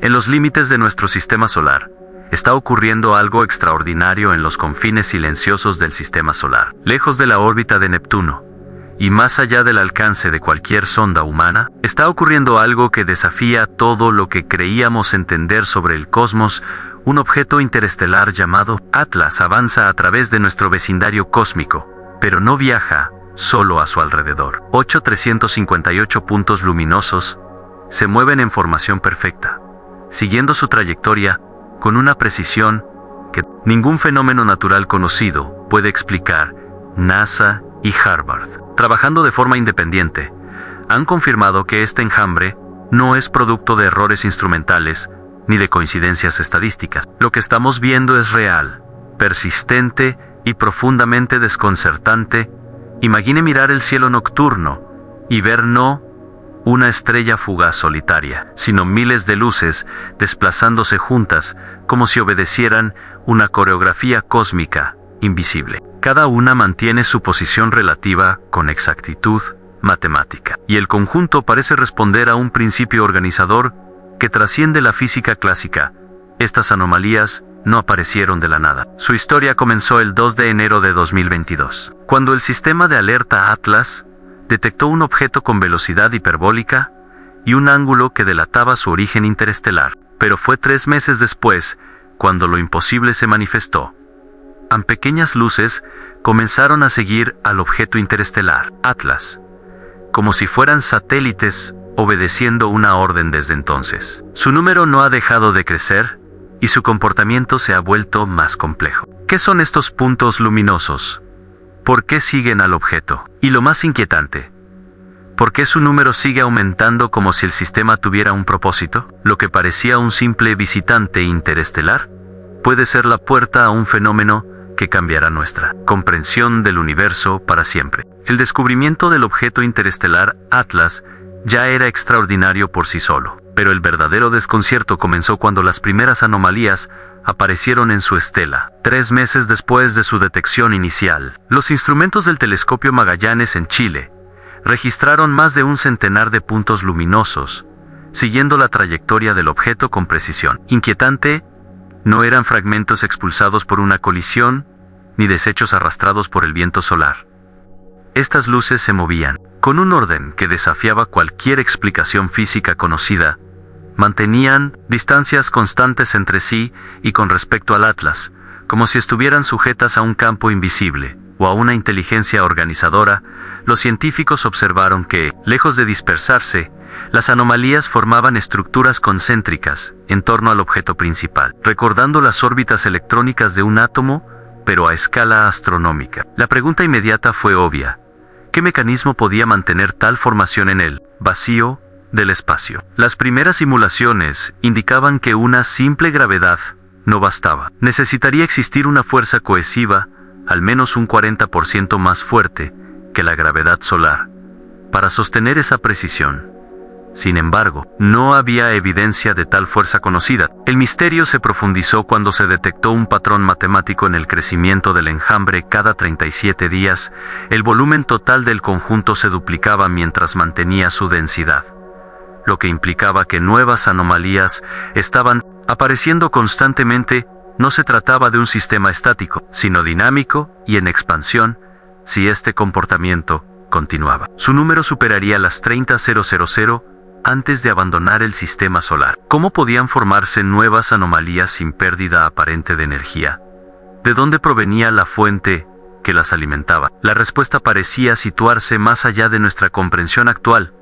En los límites de nuestro sistema solar, está ocurriendo algo extraordinario en los confines silenciosos del sistema solar. Lejos de la órbita de Neptuno, y más allá del alcance de cualquier sonda humana, está ocurriendo algo que desafía todo lo que creíamos entender sobre el cosmos. Un objeto interestelar llamado Atlas avanza a través de nuestro vecindario cósmico, pero no viaja solo a su alrededor. 358 puntos luminosos se mueven en formación perfecta, siguiendo su trayectoria con una precisión que ningún fenómeno natural conocido puede explicar. NASA y Harvard, trabajando de forma independiente, han confirmado que este enjambre no es producto de errores instrumentales ni de coincidencias estadísticas. Lo que estamos viendo es real, persistente y profundamente desconcertante. Imagine mirar el cielo nocturno y ver no una estrella fugaz solitaria, sino miles de luces desplazándose juntas como si obedecieran una coreografía cósmica invisible. Cada una mantiene su posición relativa con exactitud matemática, y el conjunto parece responder a un principio organizador que trasciende la física clásica. Estas anomalías no aparecieron de la nada. Su historia comenzó el 2 de enero de 2022, cuando el sistema de alerta Atlas detectó un objeto con velocidad hiperbólica y un ángulo que delataba su origen interestelar. Pero fue 3 meses después cuando lo imposible se manifestó. Pequeñas luces comenzaron a seguir al objeto interestelar Atlas, como si fueran satélites obedeciendo una orden desde entonces. Su número no ha dejado de crecer y su comportamiento se ha vuelto más complejo. ¿Qué son estos puntos luminosos? ¿Por qué siguen al objeto? Y lo más inquietante, ¿por qué su número sigue aumentando como si el sistema tuviera un propósito? Lo que parecía un simple visitante interestelar puede ser la puerta a un fenómeno que cambiará nuestra comprensión del universo para siempre. El descubrimiento del objeto interestelar Atlas ya era extraordinario por sí solo, pero el verdadero desconcierto comenzó cuando las primeras anomalías aparecieron en su estela. 3 meses después de su detección inicial, los instrumentos del telescopio Magallanes en Chile registraron más de un centenar de puntos luminosos, siguiendo la trayectoria del objeto con precisión inquietante. No eran fragmentos expulsados por una colisión, ni desechos arrastrados por el viento solar. Estas luces se movían, con un orden que desafiaba cualquier explicación física conocida. Mantenían distancias constantes entre sí y con respecto al Atlas, como si estuvieran sujetas a un campo invisible o a una inteligencia organizadora. Los científicos observaron que, lejos de dispersarse, las anomalías formaban estructuras concéntricas en torno al objeto principal, recordando las órbitas electrónicas de un átomo, pero a escala astronómica. La pregunta inmediata fue obvia: ¿qué mecanismo podía mantener tal formación en el vacío del espacio? Las primeras simulaciones indicaban que una simple gravedad no bastaba. Necesitaría existir una fuerza cohesiva, al menos un 40% más fuerte que la gravedad solar, para sostener esa precisión. Sin embargo, no había evidencia de tal fuerza conocida. El misterio se profundizó cuando se detectó un patrón matemático en el crecimiento del enjambre. Cada 37 días, el volumen total del conjunto se duplicaba mientras mantenía su densidad, lo que implicaba que nuevas anomalías estaban apareciendo constantemente. No se trataba de un sistema estático, sino dinámico y en expansión. Si este comportamiento continuaba, su número superaría las 30.000 antes de abandonar el sistema solar. ¿Cómo podían formarse nuevas anomalías sin pérdida aparente de energía? ¿De dónde provenía la fuente que las alimentaba? La respuesta parecía situarse más allá de nuestra comprensión actual,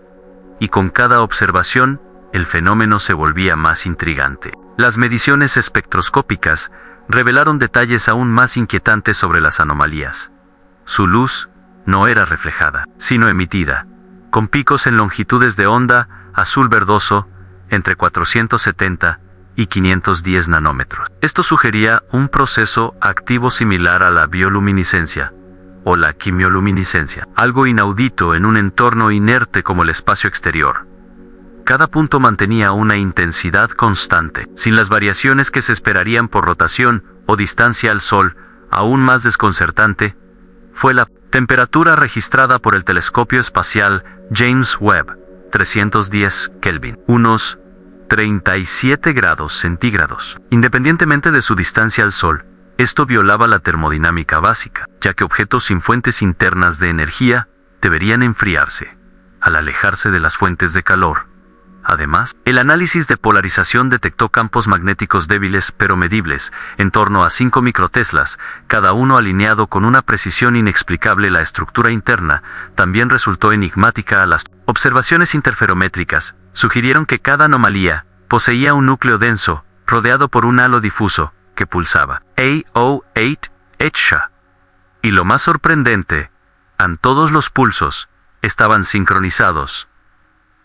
y con cada observación, el fenómeno se volvía más intrigante. Las mediciones espectroscópicas revelaron detalles aún más inquietantes sobre las anomalías. Su luz no era reflejada, sino emitida, con picos en longitudes de onda azul verdoso entre 470 y 510 nanómetros. Esto sugería un proceso activo similar a la bioluminiscencia o la quimioluminiscencia, algo inaudito en un entorno inerte como el espacio exterior. Cada punto mantenía una intensidad constante, sin las variaciones que se esperarían por rotación o distancia al Sol. Aún más desconcertante fue la temperatura registrada por el telescopio espacial James Webb, 310 Kelvin, unos 37 grados centígrados. Independientemente de su distancia al Sol, esto violaba la termodinámica básica, ya que objetos sin fuentes internas de energía deberían enfriarse al alejarse de las fuentes de calor. Además, el análisis de polarización detectó campos magnéticos débiles pero medibles, en torno a 5 microteslas, cada uno alineado con una precisión inexplicable. La estructura interna también resultó enigmática. Las observaciones interferométricas sugirieron que cada anomalía poseía un núcleo denso, rodeado por un halo difuso, que pulsaba. AO8 ETSHA. Y lo más sorprendente, todos los pulsos estaban sincronizados.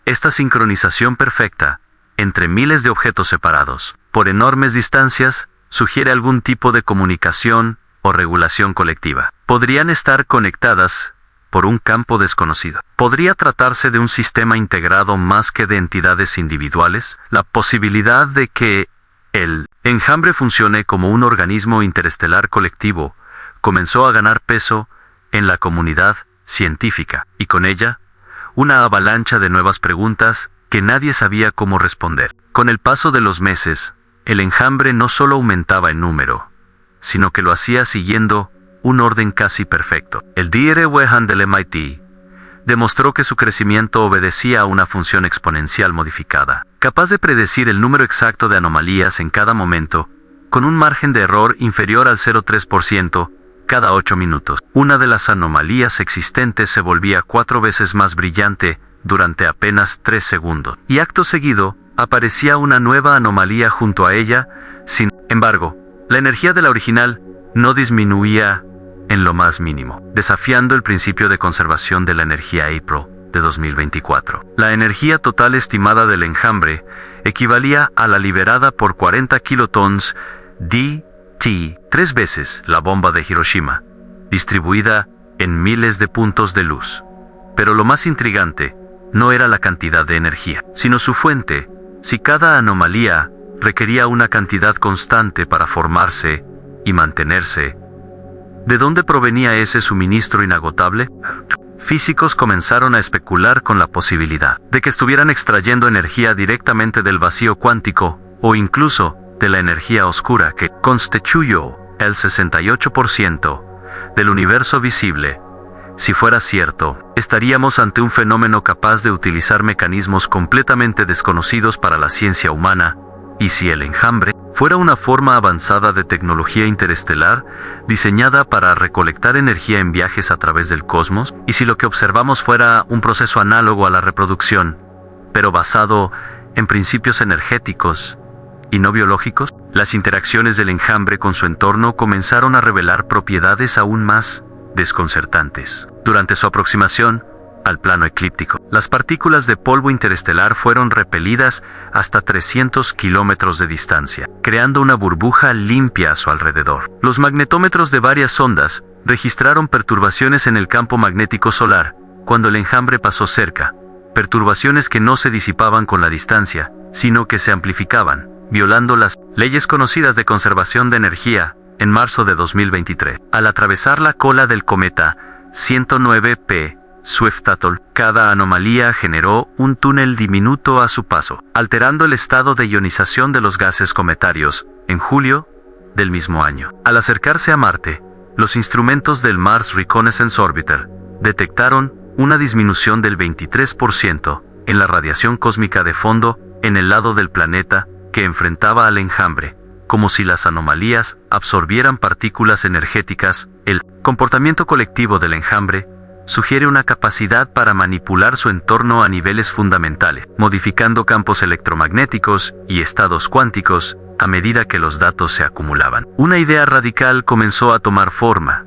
Esta sincronización perfecta, entre miles de objetos separados por enormes distancias, sugiere algún tipo de comunicación o regulación colectiva. Podrían estar conectadas por un campo desconocido. ¿Podría tratarse de un sistema integrado más que de entidades individuales? La posibilidad de que el enjambre funcione como un organismo interestelar colectivo comenzó a ganar peso en la comunidad científica, y con ella, una avalancha de nuevas preguntas que nadie sabía cómo responder. Con el paso de los meses, el enjambre no solo aumentaba en número, sino que lo hacía siguiendo un orden casi perfecto. El Dr. Wehan del MIT demostró que su crecimiento obedecía a una función exponencial modificada, capaz de predecir el número exacto de anomalías en cada momento, con un margen de error inferior al 0,3%, cada 8 minutos. Una de las anomalías existentes se volvía 4 veces más brillante durante apenas 3 segundos. Y acto seguido, aparecía una nueva anomalía junto a ella. Sin embargo, la energía de la original no disminuía en lo más mínimo, desafiando el principio de conservación de la energía April de 2024. La energía total estimada del enjambre equivalía a la liberada por 40 kilotons DT, 3 veces la bomba de Hiroshima, distribuida en miles de puntos de luz. Pero lo más intrigante no era la cantidad de energía, sino su fuente. Si cada anomalía requería una cantidad constante para formarse y mantenerse, ¿de dónde provenía ese suministro inagotable? Físicos comenzaron a especular con la posibilidad de que estuvieran extrayendo energía directamente del vacío cuántico, o incluso de la energía oscura que constituyó el 68% del universo visible. Si fuera cierto, estaríamos ante un fenómeno capaz de utilizar mecanismos completamente desconocidos para la ciencia humana. Y si el enjambre fuera una forma avanzada de tecnología interestelar, diseñada para recolectar energía en viajes a través del cosmos, y si lo que observamos fuera un proceso análogo a la reproducción, pero basado en principios energéticos y no biológicos, las interacciones del enjambre con su entorno comenzaron a revelar propiedades aún más desconcertantes. Durante su aproximación al plano eclíptico, las partículas de polvo interestelar fueron repelidas hasta 300 kilómetros de distancia, creando una burbuja limpia a su alrededor. Los magnetómetros de varias sondas registraron perturbaciones en el campo magnético solar cuando el enjambre pasó cerca, perturbaciones que no se disipaban con la distancia, sino que se amplificaban, violando las leyes conocidas de conservación de energía. En marzo de 2023, al atravesar la cola del cometa 109P Swift-Tuttle, cada anomalía generó un túnel diminuto a su paso, alterando el estado de ionización de los gases cometarios. En julio del mismo año, al acercarse a Marte, los instrumentos del Mars Reconnaissance Orbiter detectaron una disminución del 23% en la radiación cósmica de fondo en el lado del planeta que enfrentaba al enjambre, como si las anomalías absorbieran partículas energéticas. El comportamiento colectivo del enjambre sugiere una capacidad para manipular su entorno a niveles fundamentales, modificando campos electromagnéticos y estados cuánticos a medida que los datos se acumulaban. Una idea radical comenzó a tomar forma.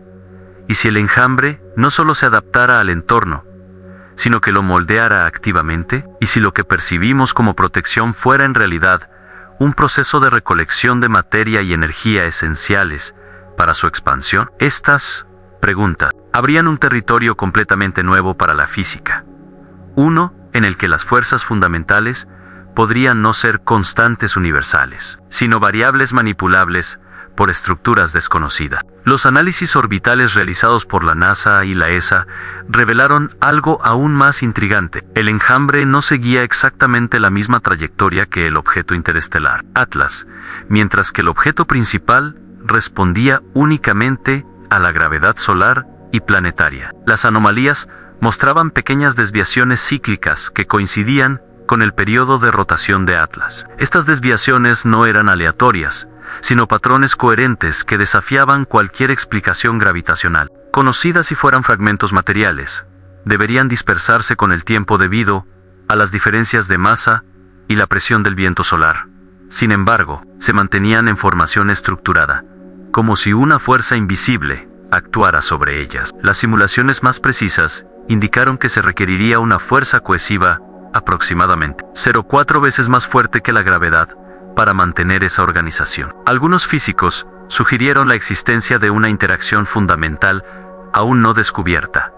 ¿Y si el enjambre no solo se adaptara al entorno, sino que lo moldeara activamente? ¿Y si lo que percibimos como protección fuera en realidad un proceso de recolección de materia y energía esenciales para su expansión? Estas preguntas abrían un territorio completamente nuevo para la física. Uno en el que las fuerzas fundamentales podrían no ser constantes universales, sino variables manipulables por estructuras desconocidas. Los análisis orbitales realizados por la NASA y la ESA revelaron algo aún más intrigante. El enjambre no seguía exactamente la misma trayectoria que el objeto interestelar, Atlas, mientras que el objeto principal respondía únicamente a la gravedad solar y planetaria. Las anomalías mostraban pequeñas desviaciones cíclicas que coincidían con el periodo de rotación de Atlas. Estas desviaciones no eran aleatorias, sino patrones coherentes que desafiaban cualquier explicación gravitacional. Conocidas si fueran fragmentos materiales, deberían dispersarse con el tiempo debido a las diferencias de masa y la presión del viento solar. Sin embargo, se mantenían en formación estructurada, como si una fuerza invisible actuara sobre ellas. Las simulaciones más precisas indicaron que se requeriría una fuerza cohesiva aproximadamente 0,4 veces más fuerte que la gravedad para mantener esa organización. Algunos físicos sugirieron la existencia de una interacción fundamental aún no descubierta,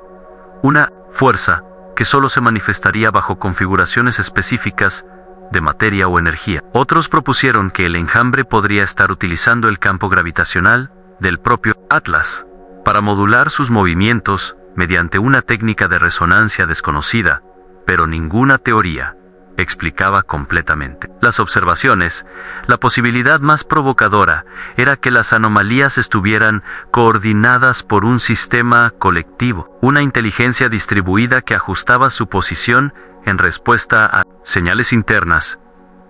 una fuerza que solo se manifestaría bajo configuraciones específicas de materia o energía. Otros propusieron que el enjambre podría estar utilizando el campo gravitacional del propio Atlas para modular sus movimientos mediante una técnica de resonancia desconocida, pero ninguna teoría explicaba completamente. Las observaciones, la posibilidad más provocadora era que las anomalías estuvieran coordinadas por un sistema colectivo, una inteligencia distribuida que ajustaba su posición en respuesta a señales internas.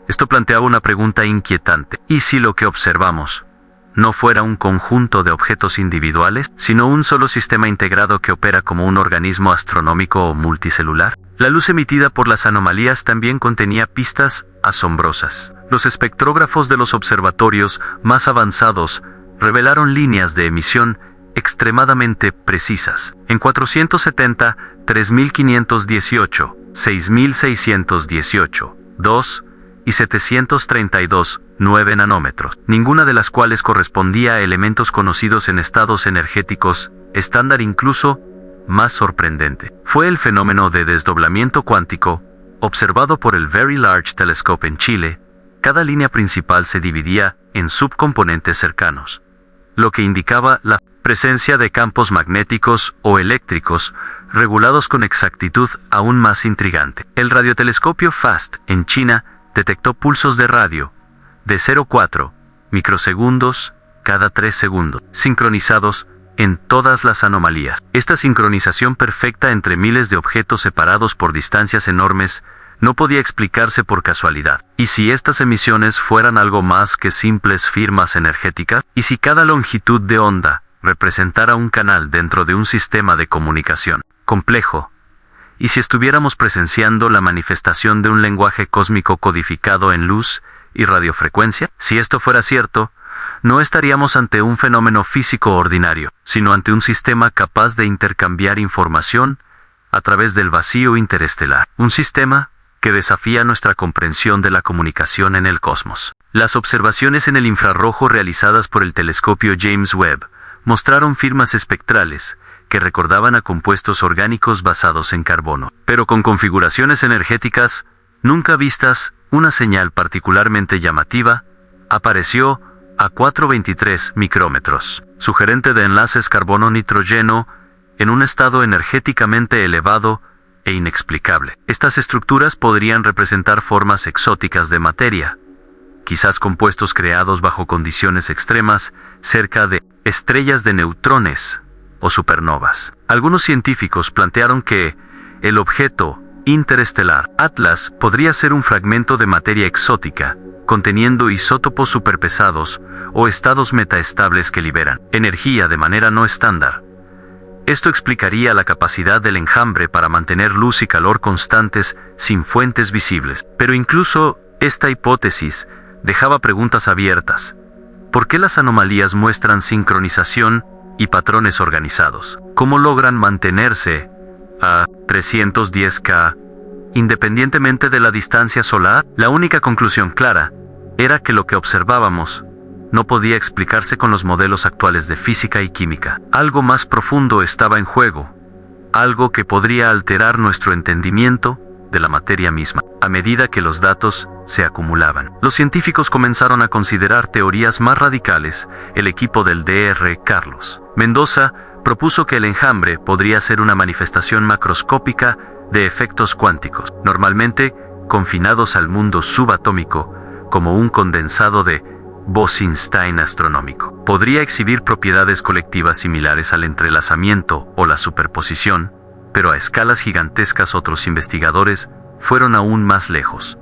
Esto planteaba una pregunta inquietante. ¿Y si lo que observamos no fuera un conjunto de objetos individuales, sino un solo sistema integrado que opera como un organismo astronómico o multicelular? La luz emitida por las anomalías también contenía pistas asombrosas. Los espectrógrafos de los observatorios más avanzados revelaron líneas de emisión extremadamente precisas. En 470, 3518, 6618, 2 y 732, 9 nanómetros, ninguna de las cuales correspondía a elementos conocidos en estados energéticos estándar. Incluso más sorprendente fue el fenómeno de desdoblamiento cuántico, observado por el Very Large Telescope en Chile. Cada línea principal se dividía en subcomponentes cercanos, lo que indicaba la presencia de campos magnéticos o eléctricos regulados con exactitud aún más intrigante. El radiotelescopio FAST en China detectó pulsos de radio de 0,4 microsegundos cada 3 segundos, sincronizados en todas las anomalías. Esta sincronización perfecta entre miles de objetos separados por distancias enormes no podía explicarse por casualidad. ¿Y si estas emisiones fueran algo más que simples firmas energéticas? ¿Y si cada longitud de onda representara un canal dentro de un sistema de comunicación complejo? ¿Y si estuviéramos presenciando la manifestación de un lenguaje cósmico codificado en luz y radiofrecuencia? Si esto fuera cierto, no estaríamos ante un fenómeno físico ordinario, sino ante un sistema capaz de intercambiar información a través del vacío interestelar. Un sistema que desafía nuestra comprensión de la comunicación en el cosmos. Las observaciones en el infrarrojo realizadas por el telescopio James Webb mostraron firmas espectrales que recordaban a compuestos orgánicos basados en carbono, pero con configuraciones energéticas nunca vistas. Una señal particularmente llamativa apareció a 423 micrómetros, sugerente de enlaces carbono-nitrógeno en un estado energéticamente elevado e inexplicable. Estas estructuras podrían representar formas exóticas de materia, quizás compuestos creados bajo condiciones extremas cerca de estrellas de neutrones o supernovas. Algunos científicos plantearon que el objeto interestelar Atlas podría ser un fragmento de materia exótica, conteniendo isótopos superpesados o estados metaestables que liberan energía de manera no estándar. Esto explicaría la capacidad del enjambre para mantener luz y calor constantes sin fuentes visibles. Pero incluso esta hipótesis dejaba preguntas abiertas. ¿Por qué las anomalías muestran sincronización y patrones organizados? ¿Cómo logran mantenerse a 310 K independientemente de la distancia solar? La única conclusión clara era que lo que observábamos no podía explicarse con los modelos actuales de física y química. Algo más profundo estaba en juego, algo que podría alterar nuestro entendimiento de la materia misma. A medida que los datos se acumulaban, los científicos comenzaron a considerar teorías más radicales. El equipo del Dr. Carlos Mendoza propuso que el enjambre podría ser una manifestación macroscópica de efectos cuánticos, normalmente confinados al mundo subatómico, como un condensado de Bose-Einstein astronómico. Podría exhibir propiedades colectivas similares al entrelazamiento o la superposición, pero a escalas gigantescas. Otros investigadores fueron aún más lejos,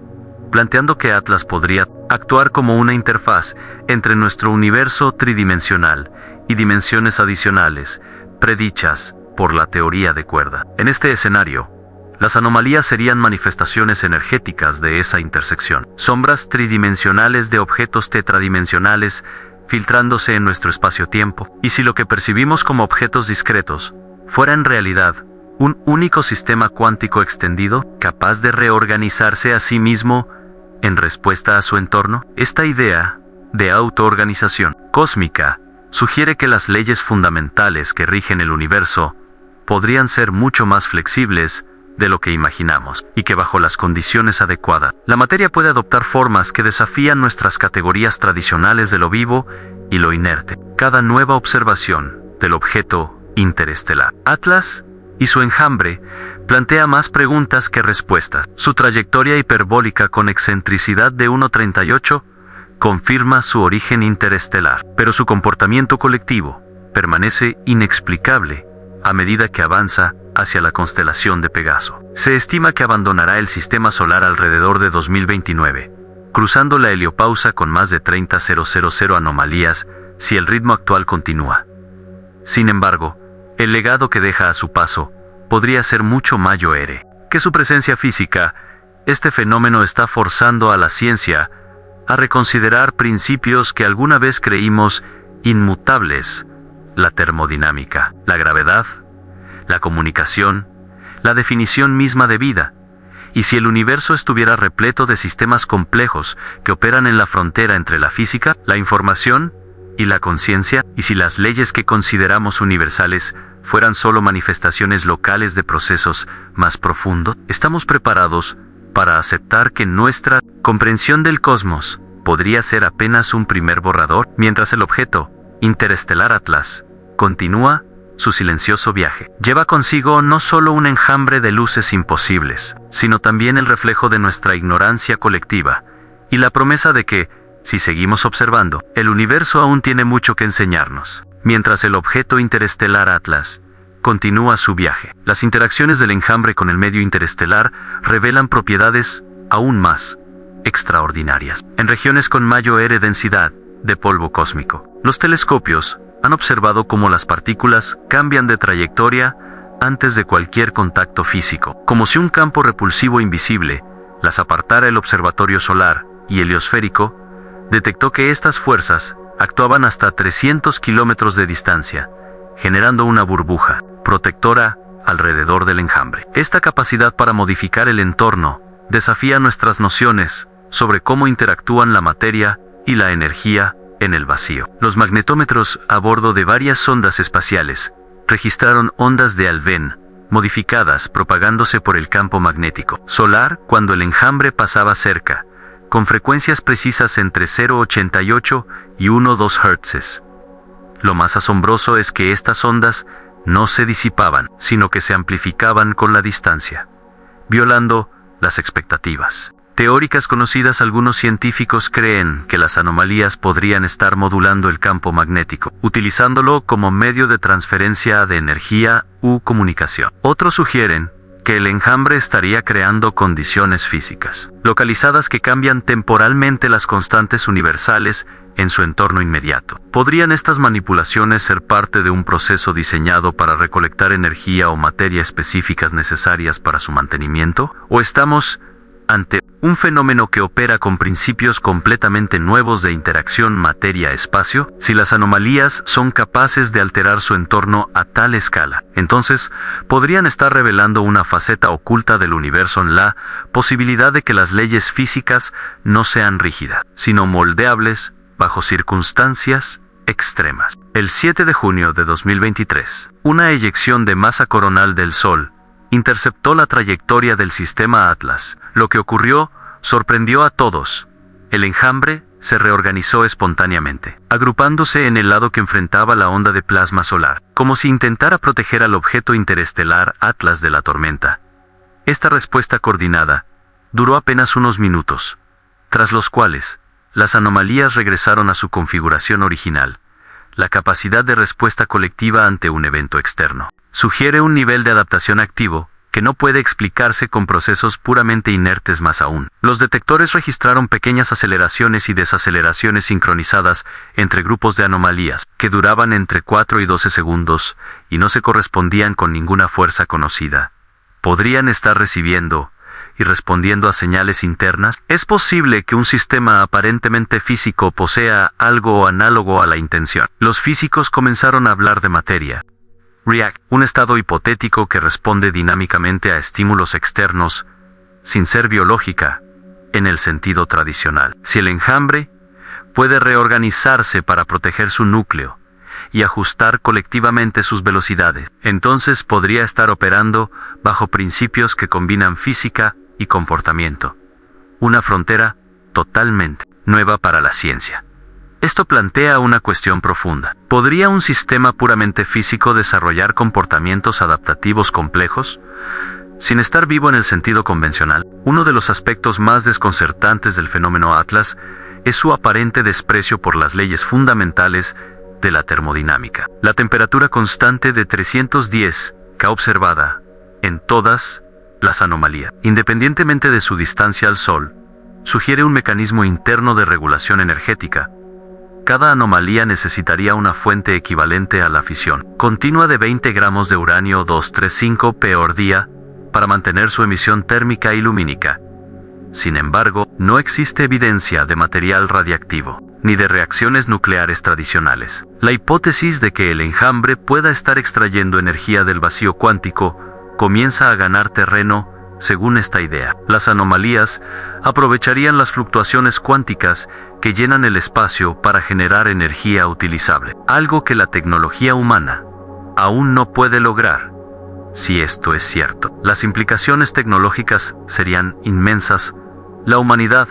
planteando que Atlas podría actuar como una interfaz entre nuestro universo tridimensional y dimensiones adicionales predichas por la teoría de cuerda. En este escenario, las anomalías serían manifestaciones energéticas de esa intersección, sombras tridimensionales de objetos tetradimensionales filtrándose en nuestro espacio-tiempo. Y si lo que percibimos como objetos discretos fuera en realidad un único sistema cuántico extendido, capaz de reorganizarse a sí mismo en respuesta a su entorno, esta idea de autoorganización cósmica sugiere que las leyes fundamentales que rigen el universo podrían ser mucho más flexibles de lo que imaginamos, y que bajo las condiciones adecuadas, la materia puede adoptar formas que desafían nuestras categorías tradicionales de lo vivo y lo inerte. Cada nueva observación del objeto interestelar Atlas y su enjambre plantea más preguntas que respuestas. Su trayectoria hiperbólica con excentricidad de 1,38 confirma su origen interestelar, pero su comportamiento colectivo permanece inexplicable a medida que avanza hacia la constelación de Pegaso. Se estima que abandonará el sistema solar alrededor de 2029, cruzando la heliopausa con más de 30.000 anomalías si el ritmo actual continúa. Sin embargo, el legado que deja a su paso podría ser mucho mayor que su presencia física. Este fenómeno está forzando a la ciencia a reconsiderar principios que alguna vez creímos inmutables: la termodinámica, la gravedad, la comunicación, la definición misma de vida. Y si el universo estuviera repleto de sistemas complejos que operan en la frontera entre la física, la información y la conciencia, y si las leyes que consideramos universales fueran solo manifestaciones locales de procesos más profundos, estamos preparados para aceptar que nuestra comprensión del cosmos podría ser apenas un primer borrador, mientras el objeto interestelar Atlas continúa su silencioso viaje. Lleva consigo no solo un enjambre de luces imposibles, sino también el reflejo de nuestra ignorancia colectiva y la promesa de que, si seguimos observando, el universo aún tiene mucho que enseñarnos. Mientras el objeto interestelar Atlas continúa su viaje, las interacciones del enjambre con el medio interestelar revelan propiedades aún más extraordinarias. En regiones con mayor densidad de polvo cósmico, los telescopios han observado cómo las partículas cambian de trayectoria antes de cualquier contacto físico, como si un campo repulsivo invisible las apartara. El observatorio solar y heliosférico detectó que estas fuerzas actuaban hasta 300 kilómetros de distancia, generando una burbuja protectora alrededor del enjambre. Esta capacidad para modificar el entorno desafía nuestras nociones sobre cómo interactúan la materia y la energía en el vacío. Los magnetómetros a bordo de varias sondas espaciales registraron ondas de Alfvén modificadas propagándose por el campo magnético solar cuando el enjambre pasaba cerca, con frecuencias precisas entre 0,88 y 1,2 Hz. Lo más asombroso es que estas ondas no se disipaban, sino que se amplificaban con la distancia, violando las expectativas teóricas conocidas. Algunos científicos creen que las anomalías podrían estar modulando el campo magnético, utilizándolo como medio de transferencia de energía u comunicación. Otros sugieren que el enjambre estaría creando condiciones físicas localizadas que cambian temporalmente las constantes universales en su entorno inmediato. ¿Podrían estas manipulaciones ser parte de un proceso diseñado para recolectar energía o materia específicas necesarias para su mantenimiento? ¿O estamos ante un fenómeno que opera con principios completamente nuevos de interacción materia-espacio? Si las anomalías son capaces de alterar su entorno a tal escala, entonces podrían estar revelando una faceta oculta del universo, en la posibilidad de que las leyes físicas no sean rígidas, sino moldeables bajo circunstancias extremas. El 7 de junio de 2023, una eyección de masa coronal del Sol interceptó la trayectoria del sistema Atlas. Lo que ocurrió sorprendió a todos. El enjambre se reorganizó espontáneamente, agrupándose en el lado que enfrentaba la onda de plasma solar, como si intentara proteger al objeto interestelar Atlas de la tormenta. Esta respuesta coordinada duró apenas unos minutos, tras los cuales las anomalías regresaron a su configuración original. La capacidad de respuesta colectiva ante un evento externo sugiere un nivel de adaptación activo que no puede explicarse con procesos puramente inertes. Más aún, los detectores registraron pequeñas aceleraciones y desaceleraciones sincronizadas entre grupos de anomalías, que duraban entre 4 y 12 segundos, y no se correspondían con ninguna fuerza conocida. ¿Podrían estar recibiendo y respondiendo a señales internas? ¿Es posible que un sistema aparentemente físico posea algo análogo a la intención? Los físicos comenzaron a hablar de materia. React, un estado hipotético que responde dinámicamente a estímulos externos, sin ser biológica, en el sentido tradicional. Si el enjambre puede reorganizarse para proteger su núcleo y ajustar colectivamente sus velocidades, entonces podría estar operando bajo principios que combinan física y comportamiento. Una frontera totalmente nueva para la ciencia. Esto plantea una cuestión profunda. ¿Podría un sistema puramente físico desarrollar comportamientos adaptativos complejos? Sin estar vivo en el sentido convencional, uno de los aspectos más desconcertantes del fenómeno Atlas es su aparente desprecio por las leyes fundamentales de la termodinámica. La temperatura constante de 310 K observada en todas las anomalías, independientemente de su distancia al Sol, sugiere un mecanismo interno de regulación energética. Cada anomalía necesitaría una fuente equivalente a la fisión continua de 20 gramos de uranio 235 por día para mantener su emisión térmica y lumínica. Sin embargo, no existe evidencia de material radiactivo, ni de reacciones nucleares tradicionales. La hipótesis de que el enjambre pueda estar extrayendo energía del vacío cuántico comienza a ganar terreno. Según esta idea, las anomalías aprovecharían las fluctuaciones cuánticas que llenan el espacio para generar energía utilizable, algo que la tecnología humana aún no puede lograr. Si esto es cierto, las implicaciones tecnológicas serían inmensas. La humanidad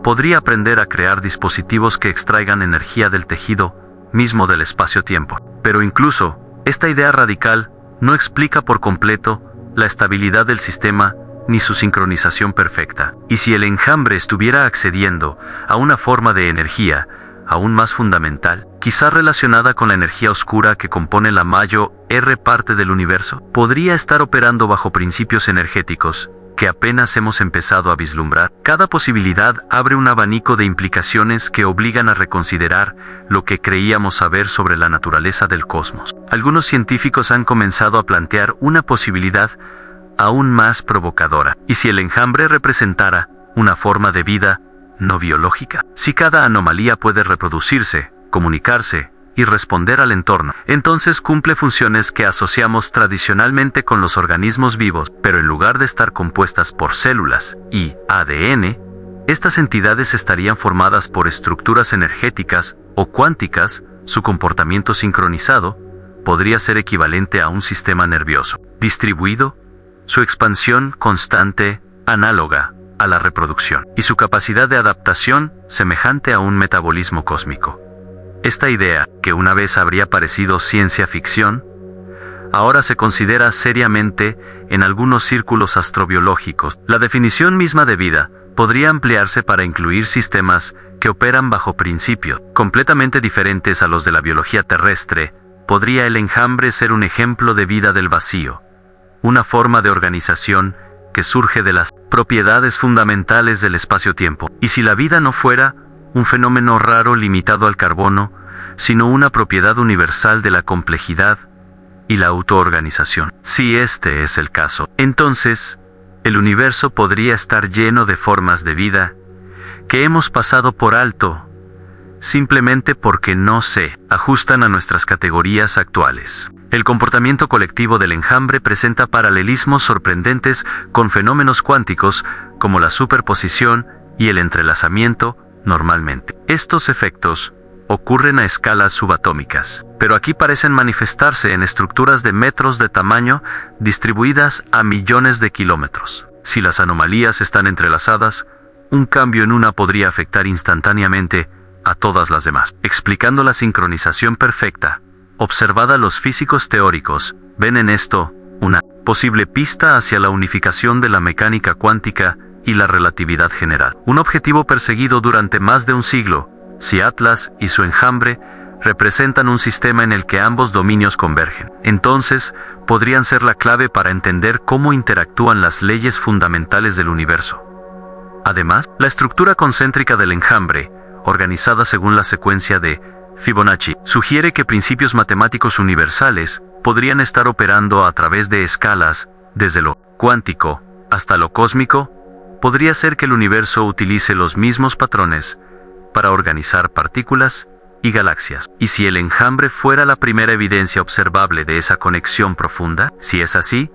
podría aprender a crear dispositivos que extraigan energía del tejido mismo del espacio-tiempo. Pero incluso, esta idea radical no explica por completo la estabilidad del sistema ni su sincronización perfecta. Y si el enjambre estuviera accediendo a una forma de energía aún más fundamental, quizá relacionada con la energía oscura que compone la mayor parte del universo, podría estar operando bajo principios energéticos que apenas hemos empezado a vislumbrar. Cada posibilidad abre un abanico de implicaciones que obligan a reconsiderar lo que creíamos saber sobre la naturaleza del cosmos. Algunos científicos han comenzado a plantear una posibilidad aún más provocadora. ¿Y si el enjambre representara una forma de vida no biológica? Si cada anomalía puede reproducirse, comunicarse y responder al entorno, entonces cumple funciones que asociamos tradicionalmente con los organismos vivos, pero en lugar de estar compuestas por células y ADN, estas entidades estarían formadas por estructuras energéticas o cuánticas. Su comportamiento sincronizado podría ser equivalente a un sistema nervioso distribuido, su expansión constante, análoga a la reproducción, y su capacidad de adaptación semejante a un metabolismo cósmico. Esta idea, que una vez habría parecido ciencia ficción, ahora se considera seriamente en algunos círculos astrobiológicos. La definición misma de vida podría ampliarse para incluir sistemas que operan bajo principios completamente diferentes a los de la biología terrestre. ¿Podría el enjambre ser un ejemplo de vida del vacío? Una forma de organización que surge de las propiedades fundamentales del espacio-tiempo. ¿Y si la vida no fuera un fenómeno raro limitado al carbono, sino una propiedad universal de la complejidad y la autoorganización? Si este es el caso, entonces, el universo podría estar lleno de formas de vida que hemos pasado por alto, simplemente porque no se ajustan a nuestras categorías actuales. El comportamiento colectivo del enjambre presenta paralelismos sorprendentes con fenómenos cuánticos como la superposición y el entrelazamiento. Normalmente, estos efectos ocurren a escalas subatómicas, pero aquí parecen manifestarse en estructuras de metros de tamaño distribuidas a millones de kilómetros. Si las anomalías están entrelazadas, un cambio en una podría afectar instantáneamente a todas las demás. Explicando la sincronización perfecta, observada, los físicos teóricos ven en esto una posible pista hacia la unificación de la mecánica cuántica y la relatividad general. Un objetivo perseguido durante más de un siglo, si Atlas y su enjambre representan un sistema en el que ambos dominios convergen. Entonces, podrían ser la clave para entender cómo interactúan las leyes fundamentales del universo. Además, la estructura concéntrica del enjambre, organizada según la secuencia de Fibonacci, sugiere que principios matemáticos universales podrían estar operando a través de escalas, desde lo cuántico hasta lo cósmico. Podría ser que el universo utilice los mismos patrones para organizar partículas y galaxias. Y si el enjambre fuera la primera evidencia observable de esa conexión profunda, si es así,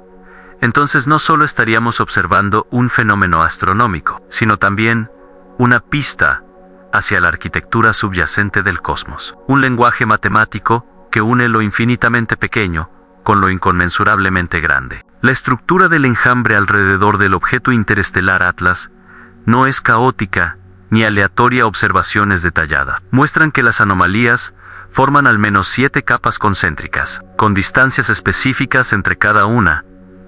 entonces no solo estaríamos observando un fenómeno astronómico, sino también una pista hacia la arquitectura subyacente del cosmos. Un lenguaje matemático que une lo infinitamente pequeño con lo inconmensurablemente grande. La estructura del enjambre alrededor del objeto interestelar Atlas no es caótica ni aleatoria. Observaciones detalladas muestran que las anomalías forman al menos 7 capas concéntricas, con distancias específicas entre cada una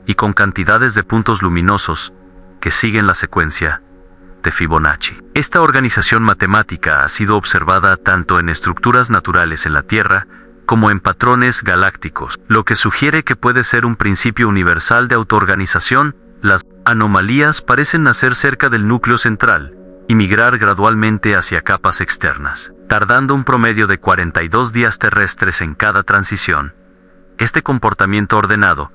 y con cantidades de puntos luminosos que siguen la secuencia de Fibonacci. Esta organización matemática ha sido observada tanto en estructuras naturales en la Tierra como en patrones galácticos, lo que sugiere que puede ser un principio universal de autoorganización. Las anomalías parecen nacer cerca del núcleo central y migrar gradualmente hacia capas externas, tardando un promedio de 42 días terrestres en cada transición. Este comportamiento ordenado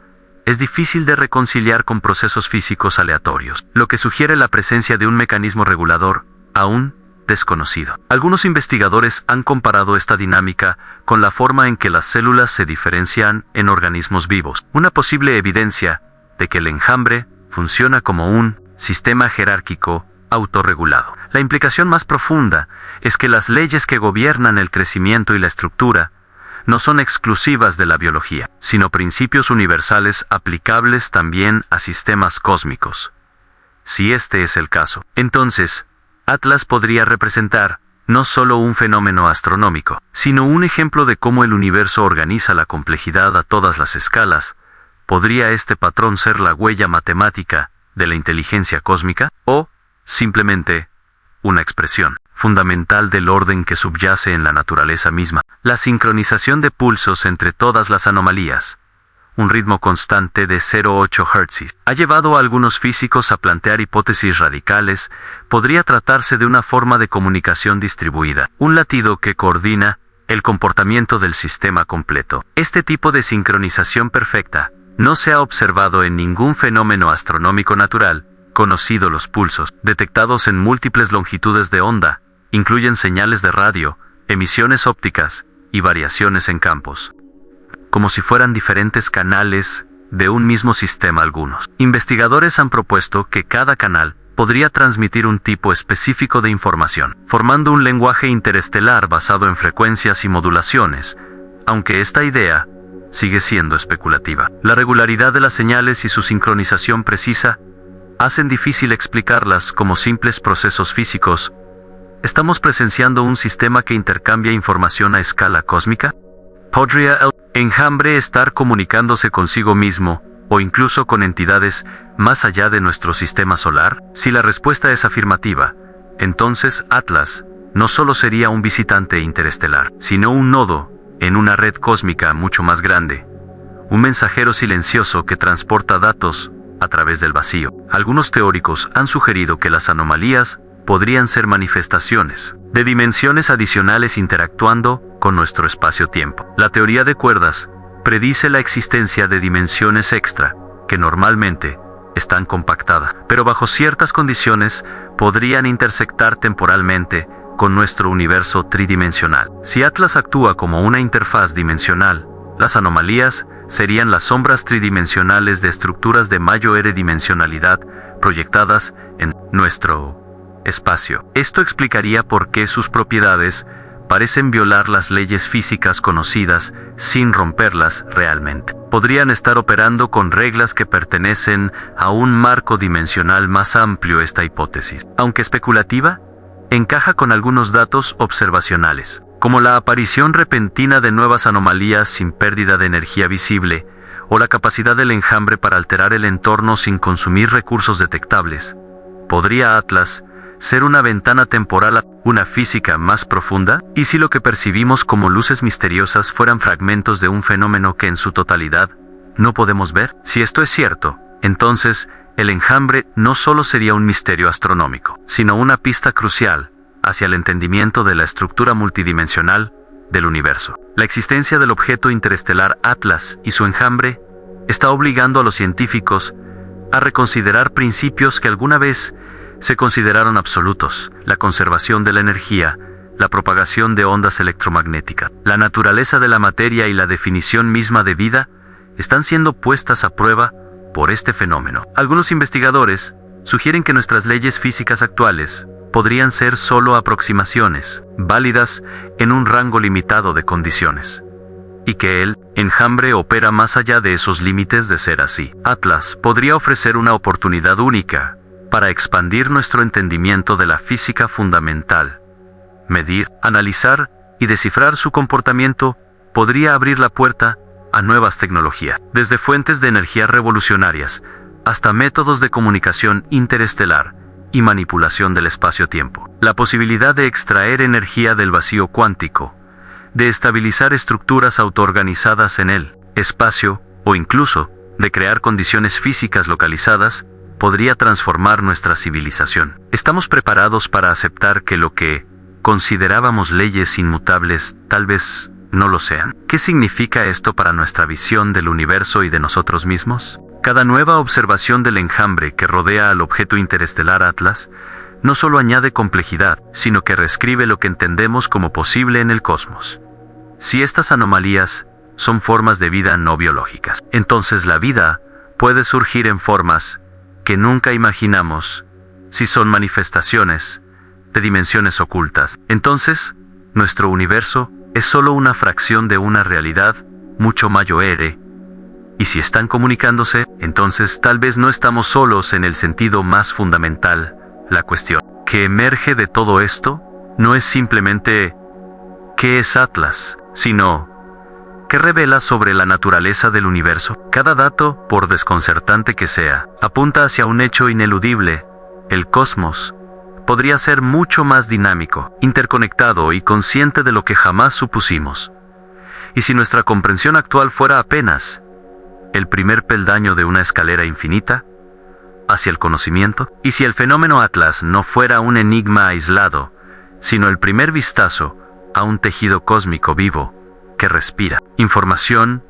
es difícil de reconciliar con procesos físicos aleatorios, lo que sugiere la presencia de un mecanismo regulador aún desconocido. Algunos investigadores han comparado esta dinámica con la forma en que las células se diferencian en organismos vivos, una posible evidencia de que el enjambre funciona como un sistema jerárquico autorregulado. La implicación más profunda es que las leyes que gobiernan el crecimiento y la estructura no son exclusivas de la biología, sino principios universales aplicables también a sistemas cósmicos. Si este es el caso, entonces, Atlas podría representar no solo un fenómeno astronómico, sino un ejemplo de cómo el universo organiza la complejidad a todas las escalas. ¿Podría este patrón ser la huella matemática de la inteligencia cósmica? ¿O, simplemente, una expresión fundamental del orden que subyace en la naturaleza misma? La sincronización de pulsos entre todas las anomalías, un ritmo constante de 0,8 Hz, ha llevado a algunos físicos a plantear hipótesis radicales. Podría tratarse de una forma de comunicación distribuida, un latido que coordina el comportamiento del sistema completo. Este tipo de sincronización perfecta no se ha observado en ningún fenómeno astronómico natural conocido. Los pulsos, detectados en múltiples longitudes de onda, incluyen señales de radio, emisiones ópticas y variaciones en campos, como si fueran diferentes canales de un mismo sistema. Algunos investigadores han propuesto que cada canal podría transmitir un tipo específico de información, formando un lenguaje interestelar basado en frecuencias y modulaciones, aunque esta idea sigue siendo especulativa. La regularidad de las señales y su sincronización precisa hacen difícil explicarlas como simples procesos físicos. ¿Estamos presenciando un sistema que intercambia información a escala cósmica? ¿Podría el enjambre estar comunicándose consigo mismo, o incluso con entidades más allá de nuestro sistema solar? Si la respuesta es afirmativa, entonces Atlas no solo sería un visitante interestelar, sino un nodo en una red cósmica mucho más grande, un mensajero silencioso que transporta datos a través del vacío. Algunos teóricos han sugerido que las anomalías podrían ser manifestaciones de dimensiones adicionales interactuando con nuestro espacio-tiempo. La teoría de cuerdas predice la existencia de dimensiones extra, que normalmente están compactadas, pero bajo ciertas condiciones podrían intersectar temporalmente con nuestro universo tridimensional. Si Atlas actúa como una interfaz dimensional, las anomalías serían las sombras tridimensionales de estructuras de mayor dimensionalidad proyectadas en nuestro espacio. Esto explicaría por qué sus propiedades parecen violar las leyes físicas conocidas sin romperlas realmente. Podrían estar operando con reglas que pertenecen a un marco dimensional más amplio. Esta hipótesis, aunque especulativa, encaja con algunos datos observacionales, como la aparición repentina de nuevas anomalías sin pérdida de energía visible, o la capacidad del enjambre para alterar el entorno sin consumir recursos detectables. ¿Podría Atlas ser una ventana temporal a una física más profunda? ¿Y si lo que percibimos como luces misteriosas fueran fragmentos de un fenómeno que en su totalidad no podemos ver? Si esto es cierto, entonces el enjambre no solo sería un misterio astronómico, sino una pista crucial hacia el entendimiento de la estructura multidimensional del universo. La existencia del objeto interestelar Atlas y su enjambre está obligando a los científicos a reconsiderar principios que alguna vez se consideraron absolutos: la conservación de la energía, la propagación de ondas electromagnéticas. La naturaleza de la materia y la definición misma de vida están siendo puestas a prueba por este fenómeno. Algunos investigadores sugieren que nuestras leyes físicas actuales podrían ser solo aproximaciones, válidas en un rango limitado de condiciones, y que el enjambre opera más allá de esos límites. De ser así, Atlas podría ofrecer una oportunidad única para expandir nuestro entendimiento de la física fundamental. Medir, analizar y descifrar su comportamiento podría abrir la puerta a nuevas tecnologías, desde fuentes de energía revolucionarias hasta métodos de comunicación interestelar y manipulación del espacio-tiempo. La posibilidad de extraer energía del vacío cuántico, de estabilizar estructuras autoorganizadas en el espacio, o incluso de crear condiciones físicas localizadas, podría transformar nuestra civilización. ¿Estamos preparados para aceptar que lo que considerábamos leyes inmutables tal vez no lo sean? ¿Qué significa esto para nuestra visión del universo y de nosotros mismos? Cada nueva observación del enjambre que rodea al objeto interestelar Atlas no solo añade complejidad, sino que reescribe lo que entendemos como posible en el cosmos. Si estas anomalías son formas de vida no biológicas, entonces la vida puede surgir en formas que nunca imaginamos. Si son manifestaciones de dimensiones ocultas, entonces nuestro universo es solo una fracción de una realidad mucho mayor. Y si están comunicándose, entonces tal vez no estamos solos en el sentido más fundamental. La cuestión que emerge de todo esto no es simplemente ¿qué es Atlas?, sino ¿qué revela sobre la naturaleza del universo? Cada dato, por desconcertante que sea, apunta hacia un hecho ineludible: el cosmos podría ser mucho más dinámico, interconectado y consciente de lo que jamás supusimos. Y si nuestra comprensión actual fuera apenas el primer peldaño de una escalera infinita hacia el conocimiento, y si el fenómeno Atlas no fuera un enigma aislado, sino el primer vistazo a un tejido cósmico vivo que respira información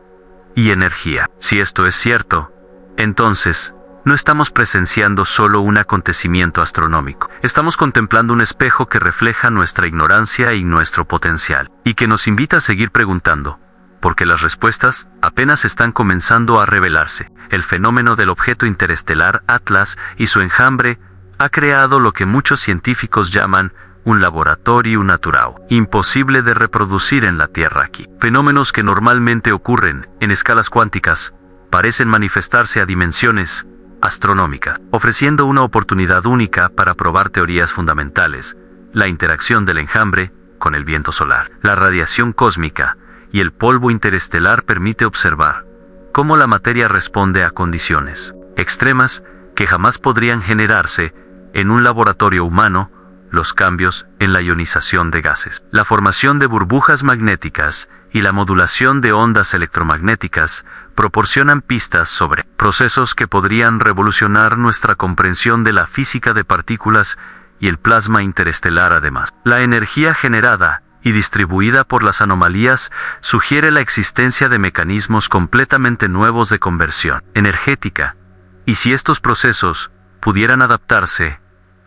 y energía. Si esto es cierto, entonces no estamos presenciando solo un acontecimiento astronómico. Estamos contemplando un espejo que refleja nuestra ignorancia y nuestro potencial, y que nos invita a seguir preguntando, porque las respuestas apenas están comenzando a revelarse. El fenómeno del objeto interestelar Atlas y su enjambre ha creado lo que muchos científicos llaman un laboratorio natural, imposible de reproducir en la Tierra aquí. Fenómenos que normalmente ocurren en escalas cuánticas parecen manifestarse a dimensiones astronómicas, ofreciendo una oportunidad única para probar teorías fundamentales: la interacción del enjambre con el viento solar, la radiación cósmica y el polvo interestelar permite observar cómo la materia responde a condiciones extremas que jamás podrían generarse en un laboratorio humano: los cambios en la ionización de gases, la formación de burbujas magnéticas y la modulación de ondas electromagnéticas proporcionan pistas sobre procesos que podrían revolucionar nuestra comprensión de la física de partículas y el plasma interestelar. Además, la energía generada y distribuida por las anomalías sugiere la existencia de mecanismos completamente nuevos de conversión energética, y si estos procesos pudieran adaptarse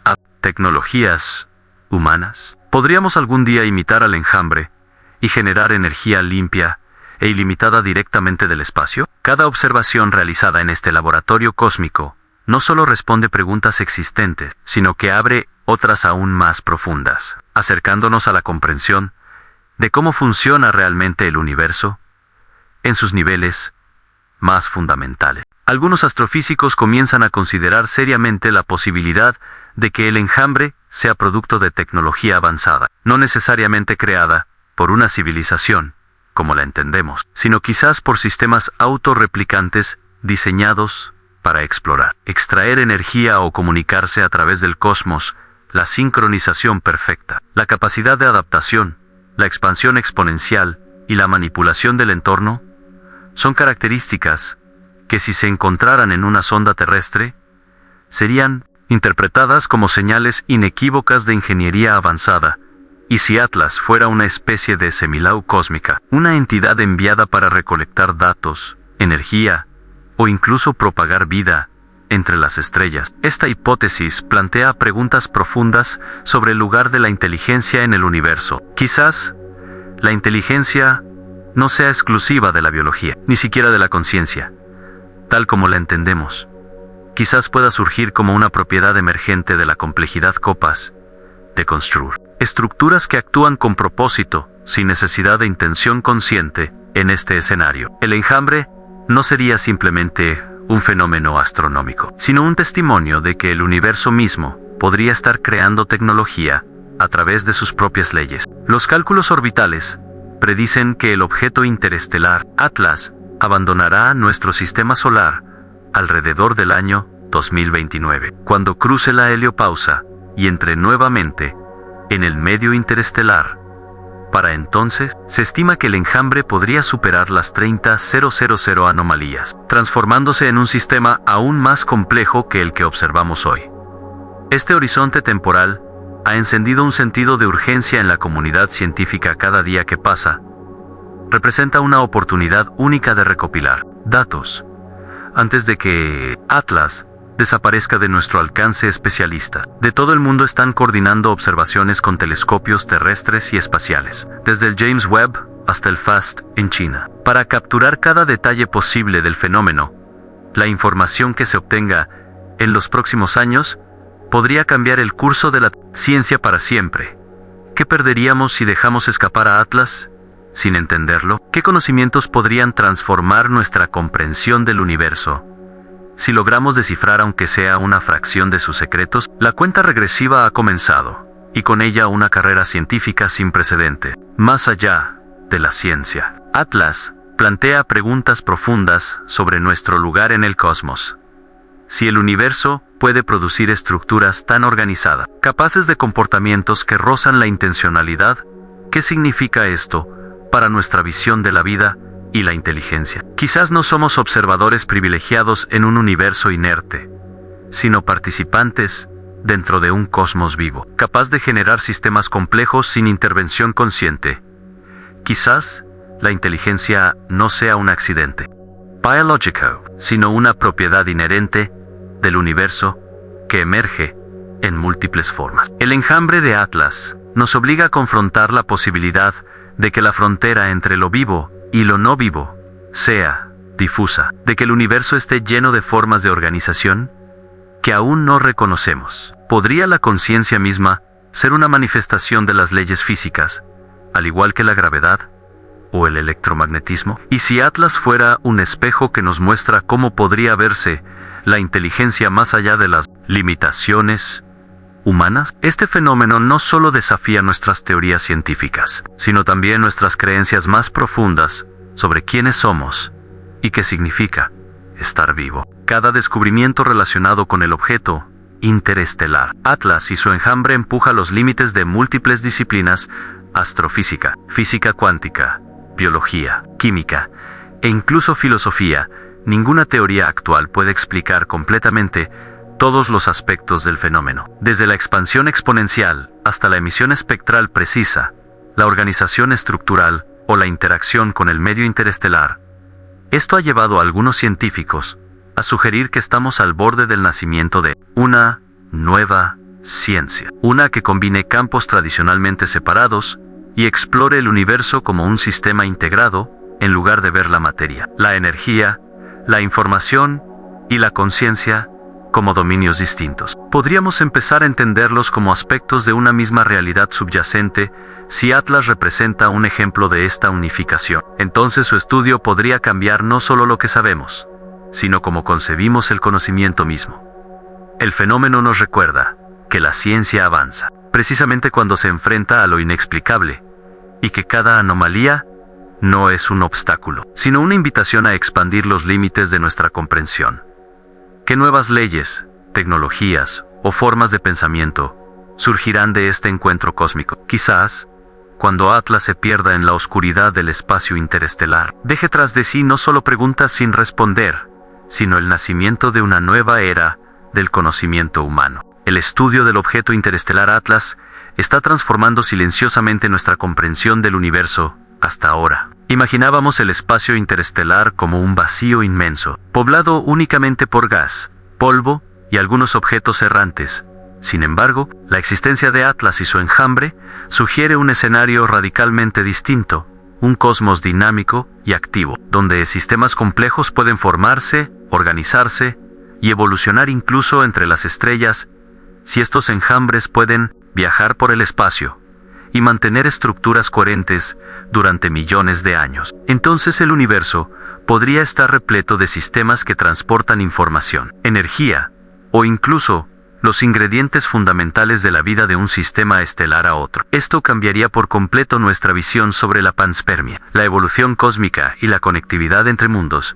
a tecnologías humanas, podríamos algún día imitar al enjambre y generar energía limpia e ilimitada directamente del espacio. Cada observación realizada en este laboratorio cósmico no solo responde preguntas existentes, sino que abre otras aún más profundas, acercándonos a la comprensión de cómo funciona realmente el universo en sus niveles más fundamentales. Algunos astrofísicos comienzan a considerar seriamente la posibilidad de que el enjambre sea producto de tecnología avanzada, no necesariamente creada por una civilización, como la entendemos, sino quizás por sistemas autorreplicantes diseñados para explorar, extraer energía o comunicarse a través del cosmos. La sincronización perfecta, la capacidad de adaptación, la expansión exponencial y la manipulación del entorno son características que, si se encontraran en una sonda terrestre, serían interpretadas como señales inequívocas de ingeniería avanzada. Y si Atlas fuera una especie de semilau cósmica, una entidad enviada para recolectar datos, energía o incluso propagar vida entre las estrellas, esta hipótesis plantea preguntas profundas sobre el lugar de la inteligencia en el universo. Quizás la inteligencia no sea exclusiva de la biología, ni siquiera de la conciencia, tal como la entendemos. Quizás pueda surgir como una propiedad emergente de la complejidad capaz de construir estructuras que actúan con propósito, sin necesidad de intención consciente. En este escenario, el enjambre no sería simplemente un fenómeno astronómico, sino un testimonio de que el universo mismo podría estar creando tecnología a través de sus propias leyes. Los cálculos orbitales predicen que el objeto interestelar Atlas abandonará nuestro sistema solar alrededor del año 2029, cuando cruce la heliopausa y entre nuevamente en el medio interestelar. Para entonces, se estima que el enjambre podría superar las 30.000 anomalías, transformándose en un sistema aún más complejo que el que observamos hoy. Este horizonte temporal ha encendido un sentido de urgencia en la comunidad científica cada día que pasa. Representa una oportunidad única de recopilar datos antes de que Atlas desaparezca de nuestro alcance. Especialistas de todo el mundo están coordinando observaciones con telescopios terrestres y espaciales, desde el James Webb hasta el FAST en China, para capturar cada detalle posible del fenómeno. La información que se obtenga en los próximos años podría cambiar el curso de la ciencia para siempre. ¿Qué perderíamos si dejamos escapar a Atlas sin entenderlo? ¿Qué conocimientos podrían transformar nuestra comprensión del universo si logramos descifrar aunque sea una fracción de sus secretos? La cuenta regresiva ha comenzado, y con ella una carrera científica sin precedente. Más allá de la ciencia, Atlas plantea preguntas profundas sobre nuestro lugar en el cosmos. Si el universo puede producir estructuras tan organizadas, capaces de comportamientos que rozan la intencionalidad, ¿qué significa esto para nuestra visión de la vida y la inteligencia? Quizás no somos observadores privilegiados en un universo inerte, sino participantes dentro de un cosmos vivo, capaz de generar sistemas complejos sin intervención consciente. Quizás la inteligencia no sea un accidente biológico, sino una propiedad inherente del universo que emerge en múltiples formas. El enjambre de Atlas nos obliga a confrontar la posibilidad de que la frontera entre lo vivo y lo no vivo sea difusa, de que el universo esté lleno de formas de organización que aún no reconocemos. ¿Podría la conciencia misma ser una manifestación de las leyes físicas, al igual que la gravedad o el electromagnetismo? ¿Y si Atlas fuera un espejo que nos muestra cómo podría verse la inteligencia más allá de las limitaciones humanas? Este fenómeno no solo desafía nuestras teorías científicas, sino también nuestras creencias más profundas sobre quiénes somos y qué significa estar vivo. Cada descubrimiento relacionado con el objeto interestelar Atlas y su enjambre empuja los límites de múltiples disciplinas: astrofísica, física cuántica, biología, química e incluso filosofía. Ninguna teoría actual puede explicar completamente todos los aspectos del fenómeno, desde la expansión exponencial hasta la emisión espectral precisa, la organización estructural o la interacción con el medio interestelar. Esto ha llevado a algunos científicos a sugerir que estamos al borde del nacimiento de una nueva ciencia, una que combine campos tradicionalmente separados y explore el universo como un sistema integrado, en lugar de ver la materia, la energía, la información y la conciencia como dominios distintos. Podríamos empezar a entenderlos como aspectos de una misma realidad subyacente si Atlas representa un ejemplo de esta unificación. Entonces su estudio podría cambiar no solo lo que sabemos, sino cómo concebimos el conocimiento mismo. El fenómeno nos recuerda que la ciencia avanza, precisamente cuando se enfrenta a lo inexplicable, y que cada anomalía no es un obstáculo, sino una invitación a expandir los límites de nuestra comprensión. ¿Qué nuevas leyes, tecnologías o formas de pensamiento surgirán de este encuentro cósmico? Quizás, cuando Atlas se pierda en la oscuridad del espacio interestelar, deje tras de sí no solo preguntas sin responder, sino el nacimiento de una nueva era del conocimiento humano. El estudio del objeto interestelar Atlas está transformando silenciosamente nuestra comprensión del universo hasta ahora. Imaginábamos el espacio interestelar como un vacío inmenso, poblado únicamente por gas, polvo y algunos objetos errantes. Sin embargo, la existencia de Atlas y su enjambre sugiere un escenario radicalmente distinto, un cosmos dinámico y activo, donde sistemas complejos pueden formarse, organizarse y evolucionar incluso entre las estrellas, si estos enjambres pueden viajar por el espacio y mantener estructuras coherentes durante millones de años. Entonces el universo podría estar repleto de sistemas que transportan información, energía o incluso los ingredientes fundamentales de la vida de un sistema estelar a otro. Esto cambiaría por completo nuestra visión sobre la panspermia, la evolución cósmica y la conectividad entre mundos.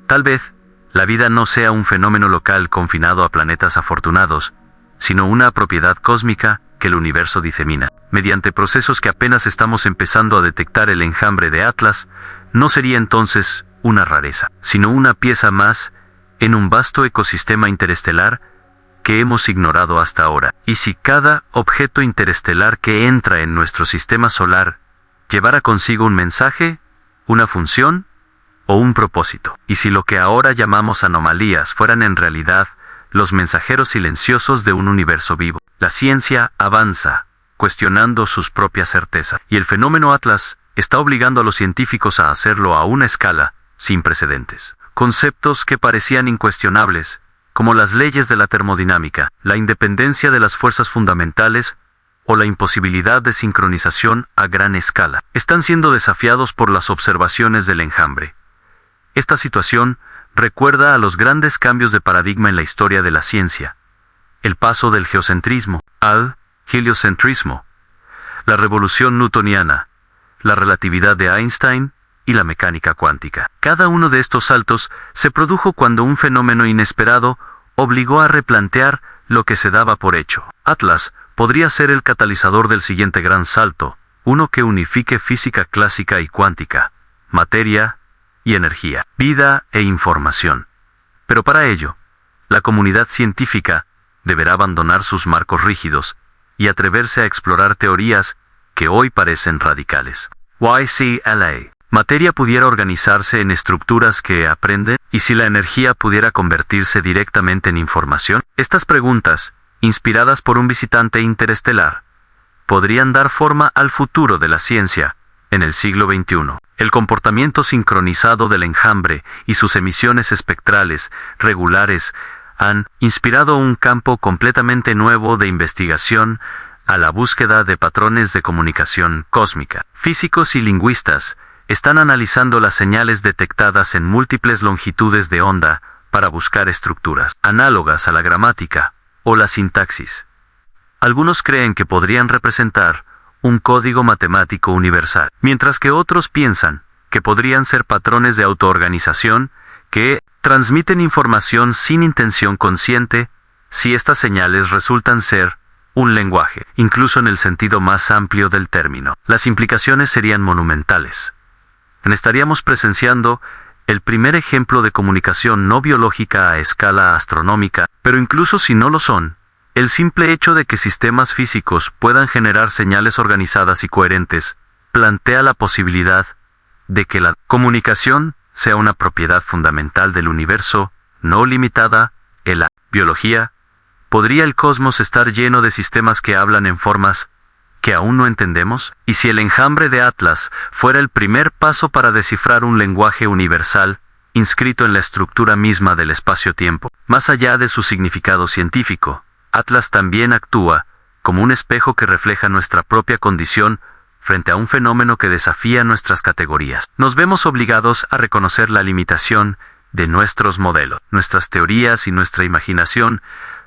Tal vez, la vida no sea un fenómeno local confinado a planetas afortunados, sino una propiedad cósmica que el universo disemina. Mediante procesos que apenas estamos empezando a detectar el enjambre de Atlas, no sería entonces una rareza, sino una pieza más en un vasto ecosistema interestelar que hemos ignorado hasta ahora. Y si cada objeto interestelar que entra en nuestro sistema solar llevara consigo un mensaje, una función o un propósito, y si lo que ahora llamamos anomalías fueran en realidad los mensajeros silenciosos de un universo vivo, la ciencia avanza, cuestionando sus propias certezas, y el fenómeno Atlas está obligando a los científicos a hacerlo a una escala sin precedentes. Conceptos que parecían incuestionables, como las leyes de la termodinámica, la independencia de las fuerzas fundamentales o la imposibilidad de sincronización a gran escala, están siendo desafiados por las observaciones del enjambre. Esta situación recuerda a los grandes cambios de paradigma en la historia de la ciencia: el paso del geocentrismo al heliocentrismo, la revolución newtoniana, la relatividad de Einstein y la mecánica cuántica. Cada uno de estos saltos se produjo cuando un fenómeno inesperado obligó a replantear lo que se daba por hecho. Atlas podría ser el catalizador del siguiente gran salto, uno que unifique física clásica y cuántica, materia y energía, vida e información. Pero para ello, la comunidad científica deberá abandonar sus marcos rígidos y atreverse a explorar teorías que hoy parecen radicales. YCLA. Materia pudiera organizarse en estructuras que aprenden, y si la energía pudiera convertirse directamente en información. Estas preguntas, inspiradas por un visitante interestelar, podrían dar forma al futuro de la ciencia en el siglo XXI. El comportamiento sincronizado del enjambre y sus emisiones espectrales regulares han inspirado un campo completamente nuevo de investigación a la búsqueda de patrones de comunicación cósmica. Físicos y lingüistas están analizando las señales detectadas en múltiples longitudes de onda para buscar estructuras análogas a la gramática o la sintaxis. Algunos creen que podrían representar un código matemático universal, mientras que otros piensan que podrían ser patrones de autoorganización que transmiten información sin intención consciente si estas señales resultan ser un lenguaje, incluso en el sentido más amplio del término. Las implicaciones serían monumentales. Estaríamos presenciando el primer ejemplo de comunicación no biológica a escala astronómica, pero incluso si no lo son, el simple hecho de que sistemas físicos puedan generar señales organizadas y coherentes plantea la posibilidad de que la comunicación sea una propiedad fundamental del universo, no limitada en la biología. ¿Podría el cosmos estar lleno de sistemas que hablan en formas que aún no entendemos? ¿Y si el enjambre de Atlas fuera el primer paso para descifrar un lenguaje universal, inscrito en la estructura misma del espacio-tiempo. Más allá de su significado científico, Atlas también actúa como un espejo que refleja nuestra propia condición frente a un fenómeno que desafía nuestras categorías. Nos vemos obligados a reconocer la limitación de nuestros modelos, nuestras teorías y nuestra imaginación.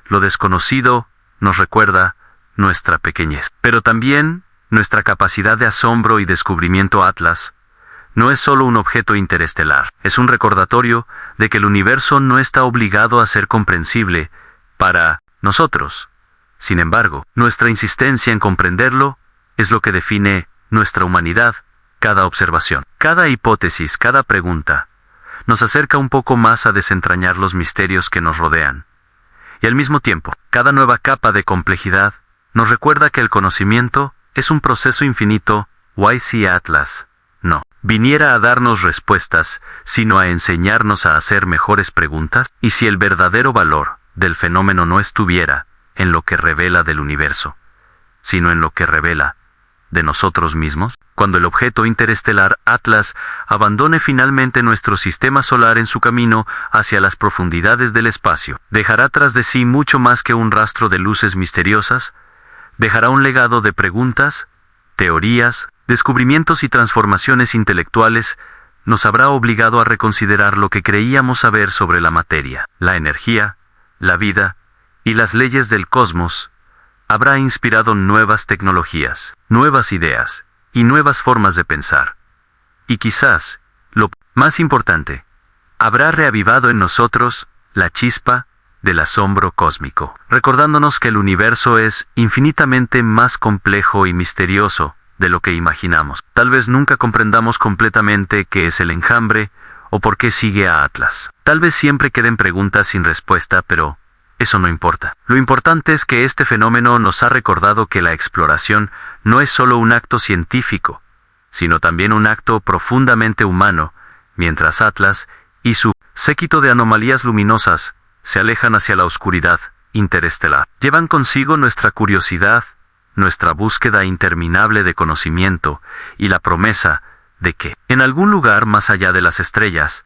Lo desconocido nos recuerda nuestra pequeñez, pero también nuestra capacidad de asombro y descubrimiento. Atlas no es solo un objeto interestelar, es un recordatorio de que el universo no está obligado a ser comprensible para nosotros. Sin embargo, nuestra insistencia en comprenderlo es lo que define nuestra humanidad. Cada observación, cada hipótesis, cada pregunta, nos acerca un poco más a desentrañar los misterios que nos rodean. Y al mismo tiempo, cada nueva capa de complejidad nos recuerda que el conocimiento es un proceso infinito. Si Atlas no viniera a darnos respuestas, sino a enseñarnos a hacer mejores preguntas, y si el verdadero valor del fenómeno no estuviera en lo que revela del universo, sino en lo que revela de nosotros mismos, cuando el objeto interestelar Atlas abandone finalmente nuestro sistema solar en su camino hacia las profundidades del espacio, dejará tras de sí mucho más que un rastro de luces misteriosas. Dejará un legado de preguntas, teorías, descubrimientos y transformaciones intelectuales. Nos habrá obligado a reconsiderar lo que creíamos saber sobre la materia, la energía, la vida y las leyes del cosmos. Habrá inspirado nuevas tecnologías, nuevas ideas y nuevas formas de pensar. Y quizás, lo más importante, habrá reavivado en nosotros la chispa del asombro cósmico, recordándonos que el universo es infinitamente más complejo y misterioso de lo que imaginamos. Tal vez nunca comprendamos completamente qué es el enjambre o por qué sigue a Atlas. Tal vez siempre queden preguntas sin respuesta, pero eso no importa. Lo importante es que este fenómeno nos ha recordado que la exploración no es solo un acto científico, sino también un acto profundamente humano, mientras Atlas y su séquito de anomalías luminosas se alejan hacia la oscuridad interestelar. Llevan consigo nuestra curiosidad, nuestra búsqueda interminable de conocimiento y la promesa de que, en algún lugar más allá de las estrellas,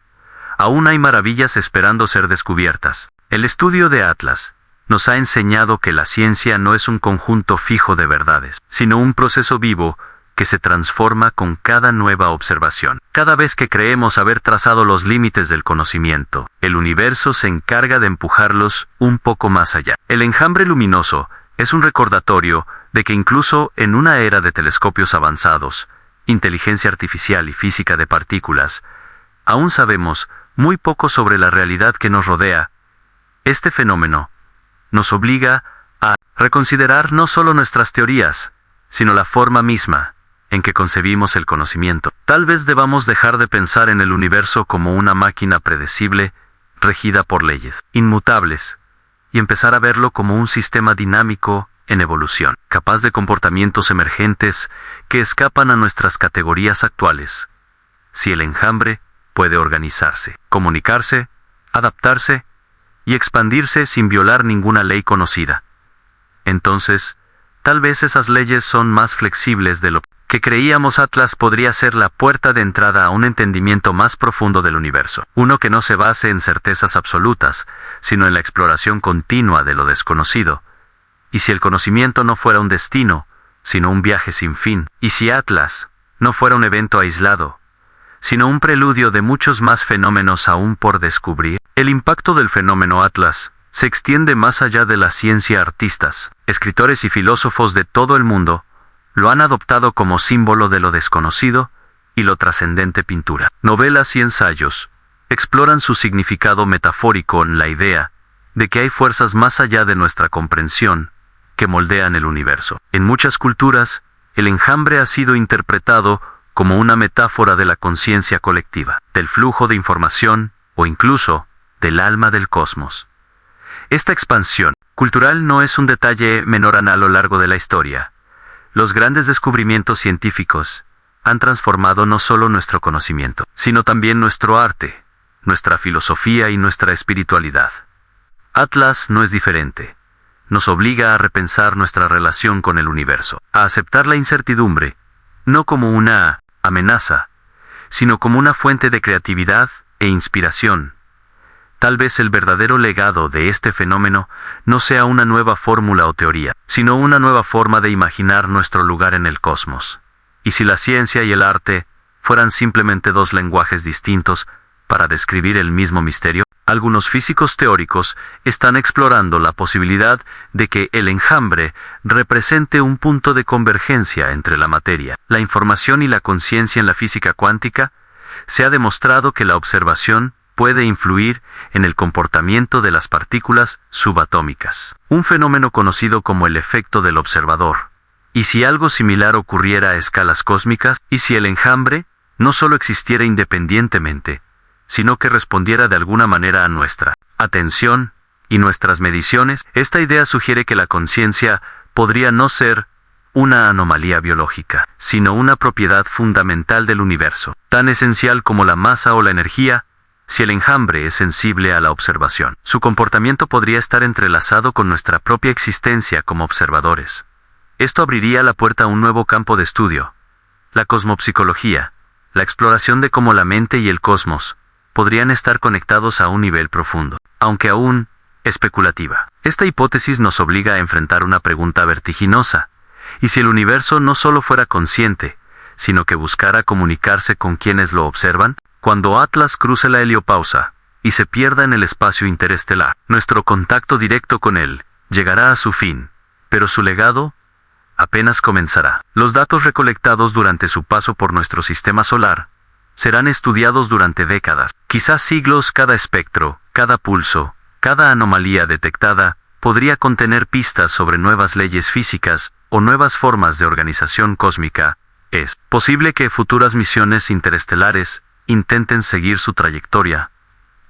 aún hay maravillas esperando ser descubiertas. El estudio de Atlas nos ha enseñado que la ciencia no es un conjunto fijo de verdades, sino un proceso vivo que se transforma con cada nueva observación. Cada vez que creemos haber trazado los límites del conocimiento, el universo se encarga de empujarlos un poco más allá. El enjambre luminoso es un recordatorio de que incluso en una era de telescopios avanzados, inteligencia artificial y física de partículas, aún sabemos muy poco sobre la realidad que nos rodea. Este fenómeno nos obliga a reconsiderar no solo nuestras teorías, sino la forma misma en que concebimos el conocimiento. Tal vez debamos dejar de pensar en el universo como una máquina predecible, regida por leyes inmutables, y empezar a verlo como un sistema dinámico en evolución, capaz de comportamientos emergentes que escapan a nuestras categorías actuales. Si el enjambre puede organizarse, comunicarse, adaptarse y expandirse sin violar ninguna ley conocida, entonces, tal vez esas leyes son más flexibles de lo que creíamos. Atlas podría ser la puerta de entrada a un entendimiento más profundo del universo, uno que no se base en certezas absolutas, sino en la exploración continua de lo desconocido. Y si el conocimiento no fuera un destino, sino un viaje sin fin, y si Atlas no fuera un evento aislado, sino un preludio de muchos más fenómenos aún por descubrir, el impacto del fenómeno Atlas se extiende más allá de la ciencia. Artistas, escritores y filósofos de todo el mundo lo han adoptado como símbolo de lo desconocido y lo trascendente. Pintura, novelas y ensayos exploran su significado metafórico en la idea de que hay fuerzas más allá de nuestra comprensión que moldean el universo. En muchas culturas, el enjambre ha sido interpretado como una metáfora de la conciencia colectiva, del flujo de información o incluso del alma del cosmos. Esta expansión cultural no es un detalle menor a lo largo de la historia. Los grandes descubrimientos científicos han transformado no solo nuestro conocimiento, sino también nuestro arte, nuestra filosofía y nuestra espiritualidad. Atlas no es diferente. Nos obliga a repensar nuestra relación con el universo, a aceptar la incertidumbre, no como una amenaza, sino como una fuente de creatividad e inspiración. Tal vez el verdadero legado de este fenómeno no sea una nueva fórmula o teoría, sino una nueva forma de imaginar nuestro lugar en el cosmos. Y si la ciencia y el arte fueran simplemente dos lenguajes distintos para describir el mismo misterio, algunos físicos teóricos están explorando la posibilidad de que el enjambre represente un punto de convergencia entre la materia, la información y la conciencia en la física cuántica. Se ha demostrado que la observación puede influir en el comportamiento de las partículas subatómicas, un fenómeno conocido como el efecto del observador. Y si algo similar ocurriera a escalas cósmicas, y si el enjambre no solo existiera independientemente, sino que respondiera de alguna manera a nuestra atención y nuestras mediciones, esta idea sugiere que la conciencia podría no ser una anomalía biológica, sino una propiedad fundamental del universo, tan esencial como la masa o la energía. Si el enjambre es sensible a la observación, su comportamiento podría estar entrelazado con nuestra propia existencia como observadores. Esto abriría la puerta a un nuevo campo de estudio, la cosmopsicología, la exploración de cómo la mente y el cosmos podrían estar conectados a un nivel profundo, aunque aún especulativa. Esta hipótesis nos obliga a enfrentar una pregunta vertiginosa: ¿y si el universo no solo fuera consciente, sino que buscara comunicarse con quienes lo observan? Cuando Atlas cruce la heliopausa y se pierda en el espacio interestelar, nuestro contacto directo con él llegará a su fin, pero su legado apenas comenzará. Los datos recolectados durante su paso por nuestro sistema solar serán estudiados durante décadas, quizás siglos. Cada espectro, cada pulso, cada anomalía detectada podría contener pistas sobre nuevas leyes físicas o nuevas formas de organización cósmica. Es posible que futuras misiones interestelares intenten seguir su trayectoria,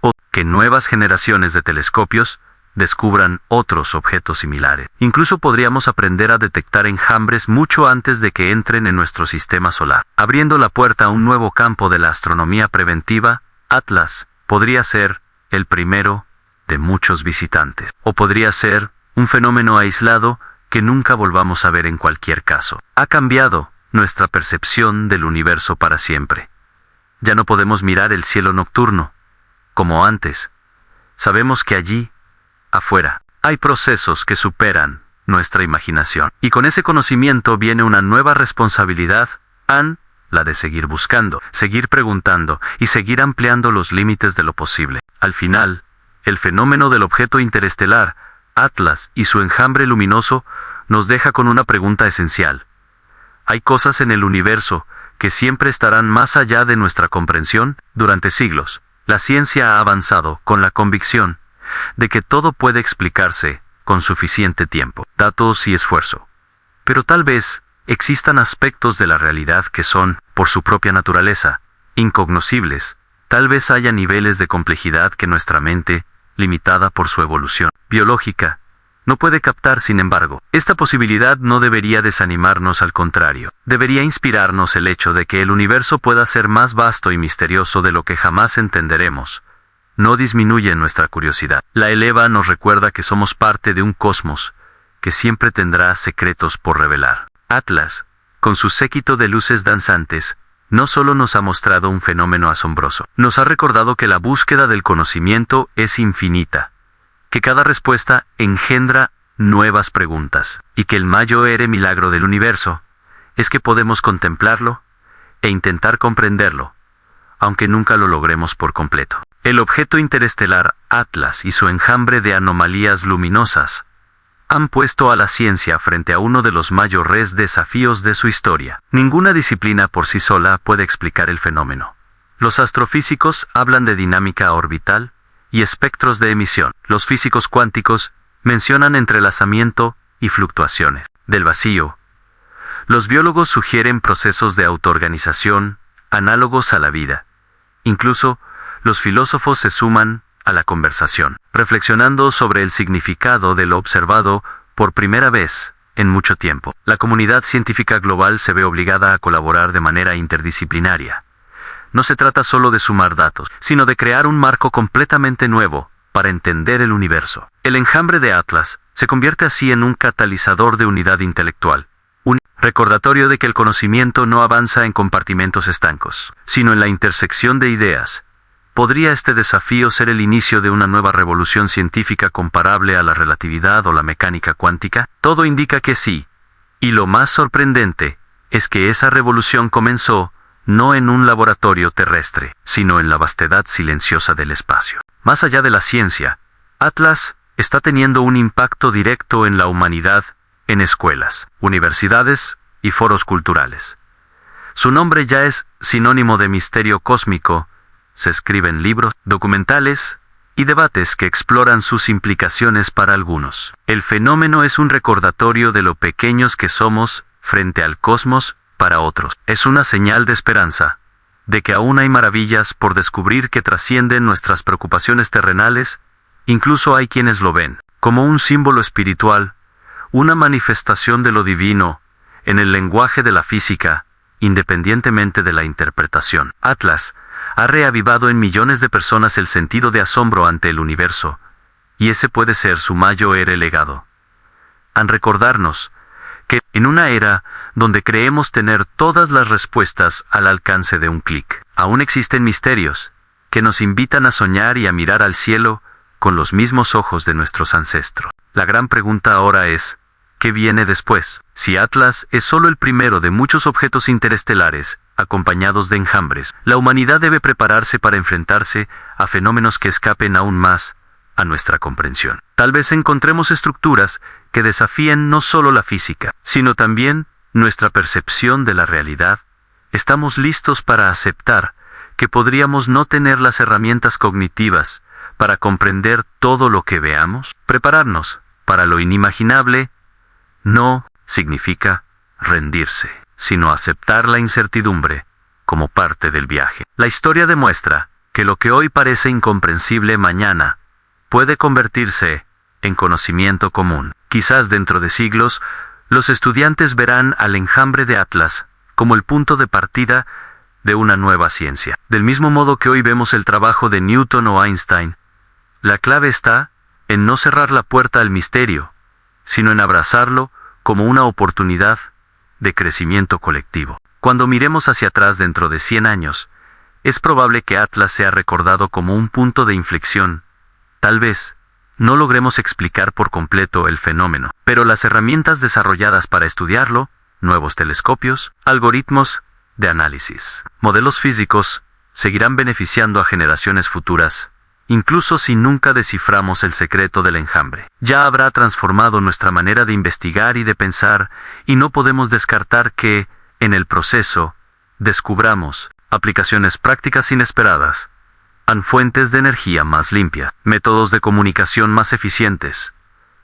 o que nuevas generaciones de telescopios descubran otros objetos similares. Incluso podríamos aprender a detectar enjambres mucho antes de que entren en nuestro sistema solar, abriendo la puerta a un nuevo campo de la astronomía preventiva. Atlas podría ser el primero de muchos visitantes, o podría ser un fenómeno aislado que nunca volvamos a ver. En cualquier caso, ha cambiado nuestra percepción del universo para siempre. Ya no podemos mirar el cielo nocturno como antes. Sabemos que allí, afuera, hay procesos que superan nuestra imaginación. Y con ese conocimiento viene una nueva responsabilidad, la de seguir buscando, seguir preguntando y seguir ampliando los límites de lo posible. Al final, el fenómeno del objeto interestelar, Atlas y su enjambre luminoso, nos deja con una pregunta esencial. ¿Hay cosas en el universo que siempre estarán más allá de nuestra comprensión? Durante siglos, la ciencia ha avanzado con la convicción de que todo puede explicarse con suficiente tiempo, datos y esfuerzo. Pero tal vez existan aspectos de la realidad que son, por su propia naturaleza, incognoscibles. Tal vez haya niveles de complejidad que nuestra mente, limitada por su evolución biológica, no puede captar. Sin embargo, esta posibilidad no debería desanimarnos, al contrario, debería inspirarnos el hecho de que el universo pueda ser más vasto y misterioso de lo que jamás entenderemos. No disminuye nuestra curiosidad, la eleva. Nos recuerda que somos parte de un cosmos que siempre tendrá secretos por revelar. Atlas, con su séquito de luces danzantes, no solo nos ha mostrado un fenómeno asombroso, nos ha recordado que la búsqueda del conocimiento es infinita, que cada respuesta engendra nuevas preguntas, y que el mayor milagro del universo es que podemos contemplarlo e intentar comprenderlo, aunque nunca lo logremos por completo. El objeto interestelar Atlas y su enjambre de anomalías luminosas han puesto a la ciencia frente a uno de los mayores desafíos de su historia. Ninguna disciplina por sí sola puede explicar el fenómeno. Los astrofísicos hablan de dinámica orbital y espectros de emisión. Los físicos cuánticos mencionan entrelazamiento y fluctuaciones del vacío. Los biólogos sugieren procesos de autoorganización análogos a la vida. Incluso, los filósofos se suman a la conversación, reflexionando sobre el significado de lo observado por primera vez en mucho tiempo. La comunidad científica global se ve obligada a colaborar de manera interdisciplinaria. No se trata solo de sumar datos, sino de crear un marco completamente nuevo para entender el universo. El enjambre de Atlas se convierte así en un catalizador de unidad intelectual, un recordatorio de que el conocimiento no avanza en compartimentos estancos, sino en la intersección de ideas, ¿Podría este desafío ser el inicio de una nueva revolución científica comparable a la relatividad o la mecánica cuántica? Todo indica que sí, y lo más sorprendente es que esa revolución comenzó no en un laboratorio terrestre, sino en la vastedad silenciosa del espacio. Más allá de la ciencia, Atlas está teniendo un impacto directo en la humanidad, en escuelas, universidades y foros culturales. Su nombre ya es sinónimo de misterio cósmico. Se escriben libros, documentales y debates que exploran sus implicaciones para algunos. El fenómeno es un recordatorio de lo pequeños que somos frente al cosmos para otros. Es una señal de esperanza, de que aún hay maravillas por descubrir que trascienden nuestras preocupaciones terrenales. Incluso hay quienes lo ven como un símbolo espiritual, una manifestación de lo divino en el lenguaje de la física, independientemente de la interpretación. Atlas ha reavivado en millones de personas el sentido de asombro ante el universo, y ese puede ser su mayor legado. Al recordarnos que, en una era donde creemos tener todas las respuestas al alcance de un clic, aún existen misterios que nos invitan a soñar y a mirar al cielo con los mismos ojos de nuestros ancestros. La gran pregunta ahora es, ¿qué viene después? Si Atlas es solo el primero de muchos objetos interestelares, acompañados de enjambres, la humanidad debe prepararse para enfrentarse a fenómenos que escapen aún más a nuestra comprensión. Tal vez encontremos estructuras que desafíen no solo la física, sino también nuestra percepción de la realidad. ¿Estamos listos para aceptar que podríamos no tener las herramientas cognitivas para comprender todo lo que veamos? Prepararnos para lo inimaginable no significa rendirse, sino aceptar la incertidumbre como parte del viaje. La historia demuestra que lo que hoy parece incomprensible mañana puede convertirse en conocimiento común. Quizás dentro de siglos, los estudiantes verán al enjambre de Atlas como el punto de partida de una nueva ciencia. Del mismo modo que hoy vemos el trabajo de Newton o Einstein, la clave está en no cerrar la puerta al misterio, sino en abrazarlo como una oportunidad de crecimiento colectivo. Cuando miremos hacia atrás dentro de 100 años, es probable que Atlas sea recordado como un punto de inflexión. Tal vez no logremos explicar por completo el fenómeno, pero las herramientas desarrolladas para estudiarlo, nuevos telescopios, algoritmos de análisis, modelos físicos, seguirán beneficiando a generaciones futuras, incluso si nunca desciframos el secreto del enjambre. Ya habrá transformado nuestra manera de investigar y de pensar, y no podemos descartar que, en el proceso, descubramos aplicaciones prácticas inesperadas, fuentes de energía más limpias, métodos de comunicación más eficientes,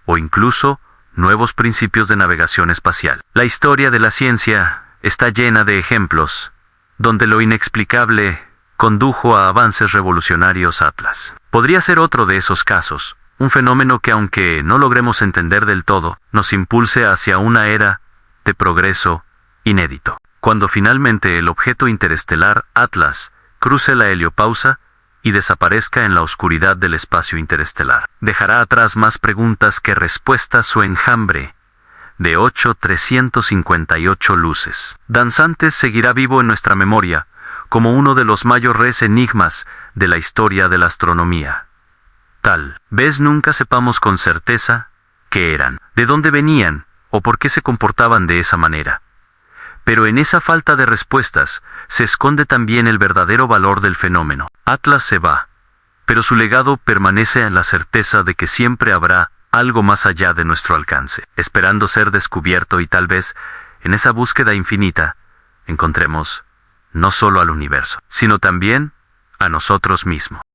o incluso nuevos principios de navegación espacial. La historia de la ciencia está llena de ejemplos, donde lo inexplicable condujo a avances revolucionarios. Atlas podría ser otro de esos casos, un fenómeno que, aunque no logremos entender del todo, nos impulse hacia una era de progreso inédito. Cuando finalmente el objeto interestelar Atlas cruce la heliopausa y desaparezca en la oscuridad del espacio interestelar, dejará atrás más preguntas que respuestas. Su enjambre de 8,358 luces danzantes seguirá vivo en nuestra memoria como uno de los mayores enigmas de la historia de la astronomía. Tal vez nunca sepamos con certeza qué eran, de dónde venían o por qué se comportaban de esa manera. Pero en esa falta de respuestas se esconde también el verdadero valor del fenómeno. Atlas se va, pero su legado permanece en la certeza de que siempre habrá algo más allá de nuestro alcance, esperando ser descubierto, y tal vez, en esa búsqueda infinita, encontremos no solo al universo, sino también a nosotros mismos.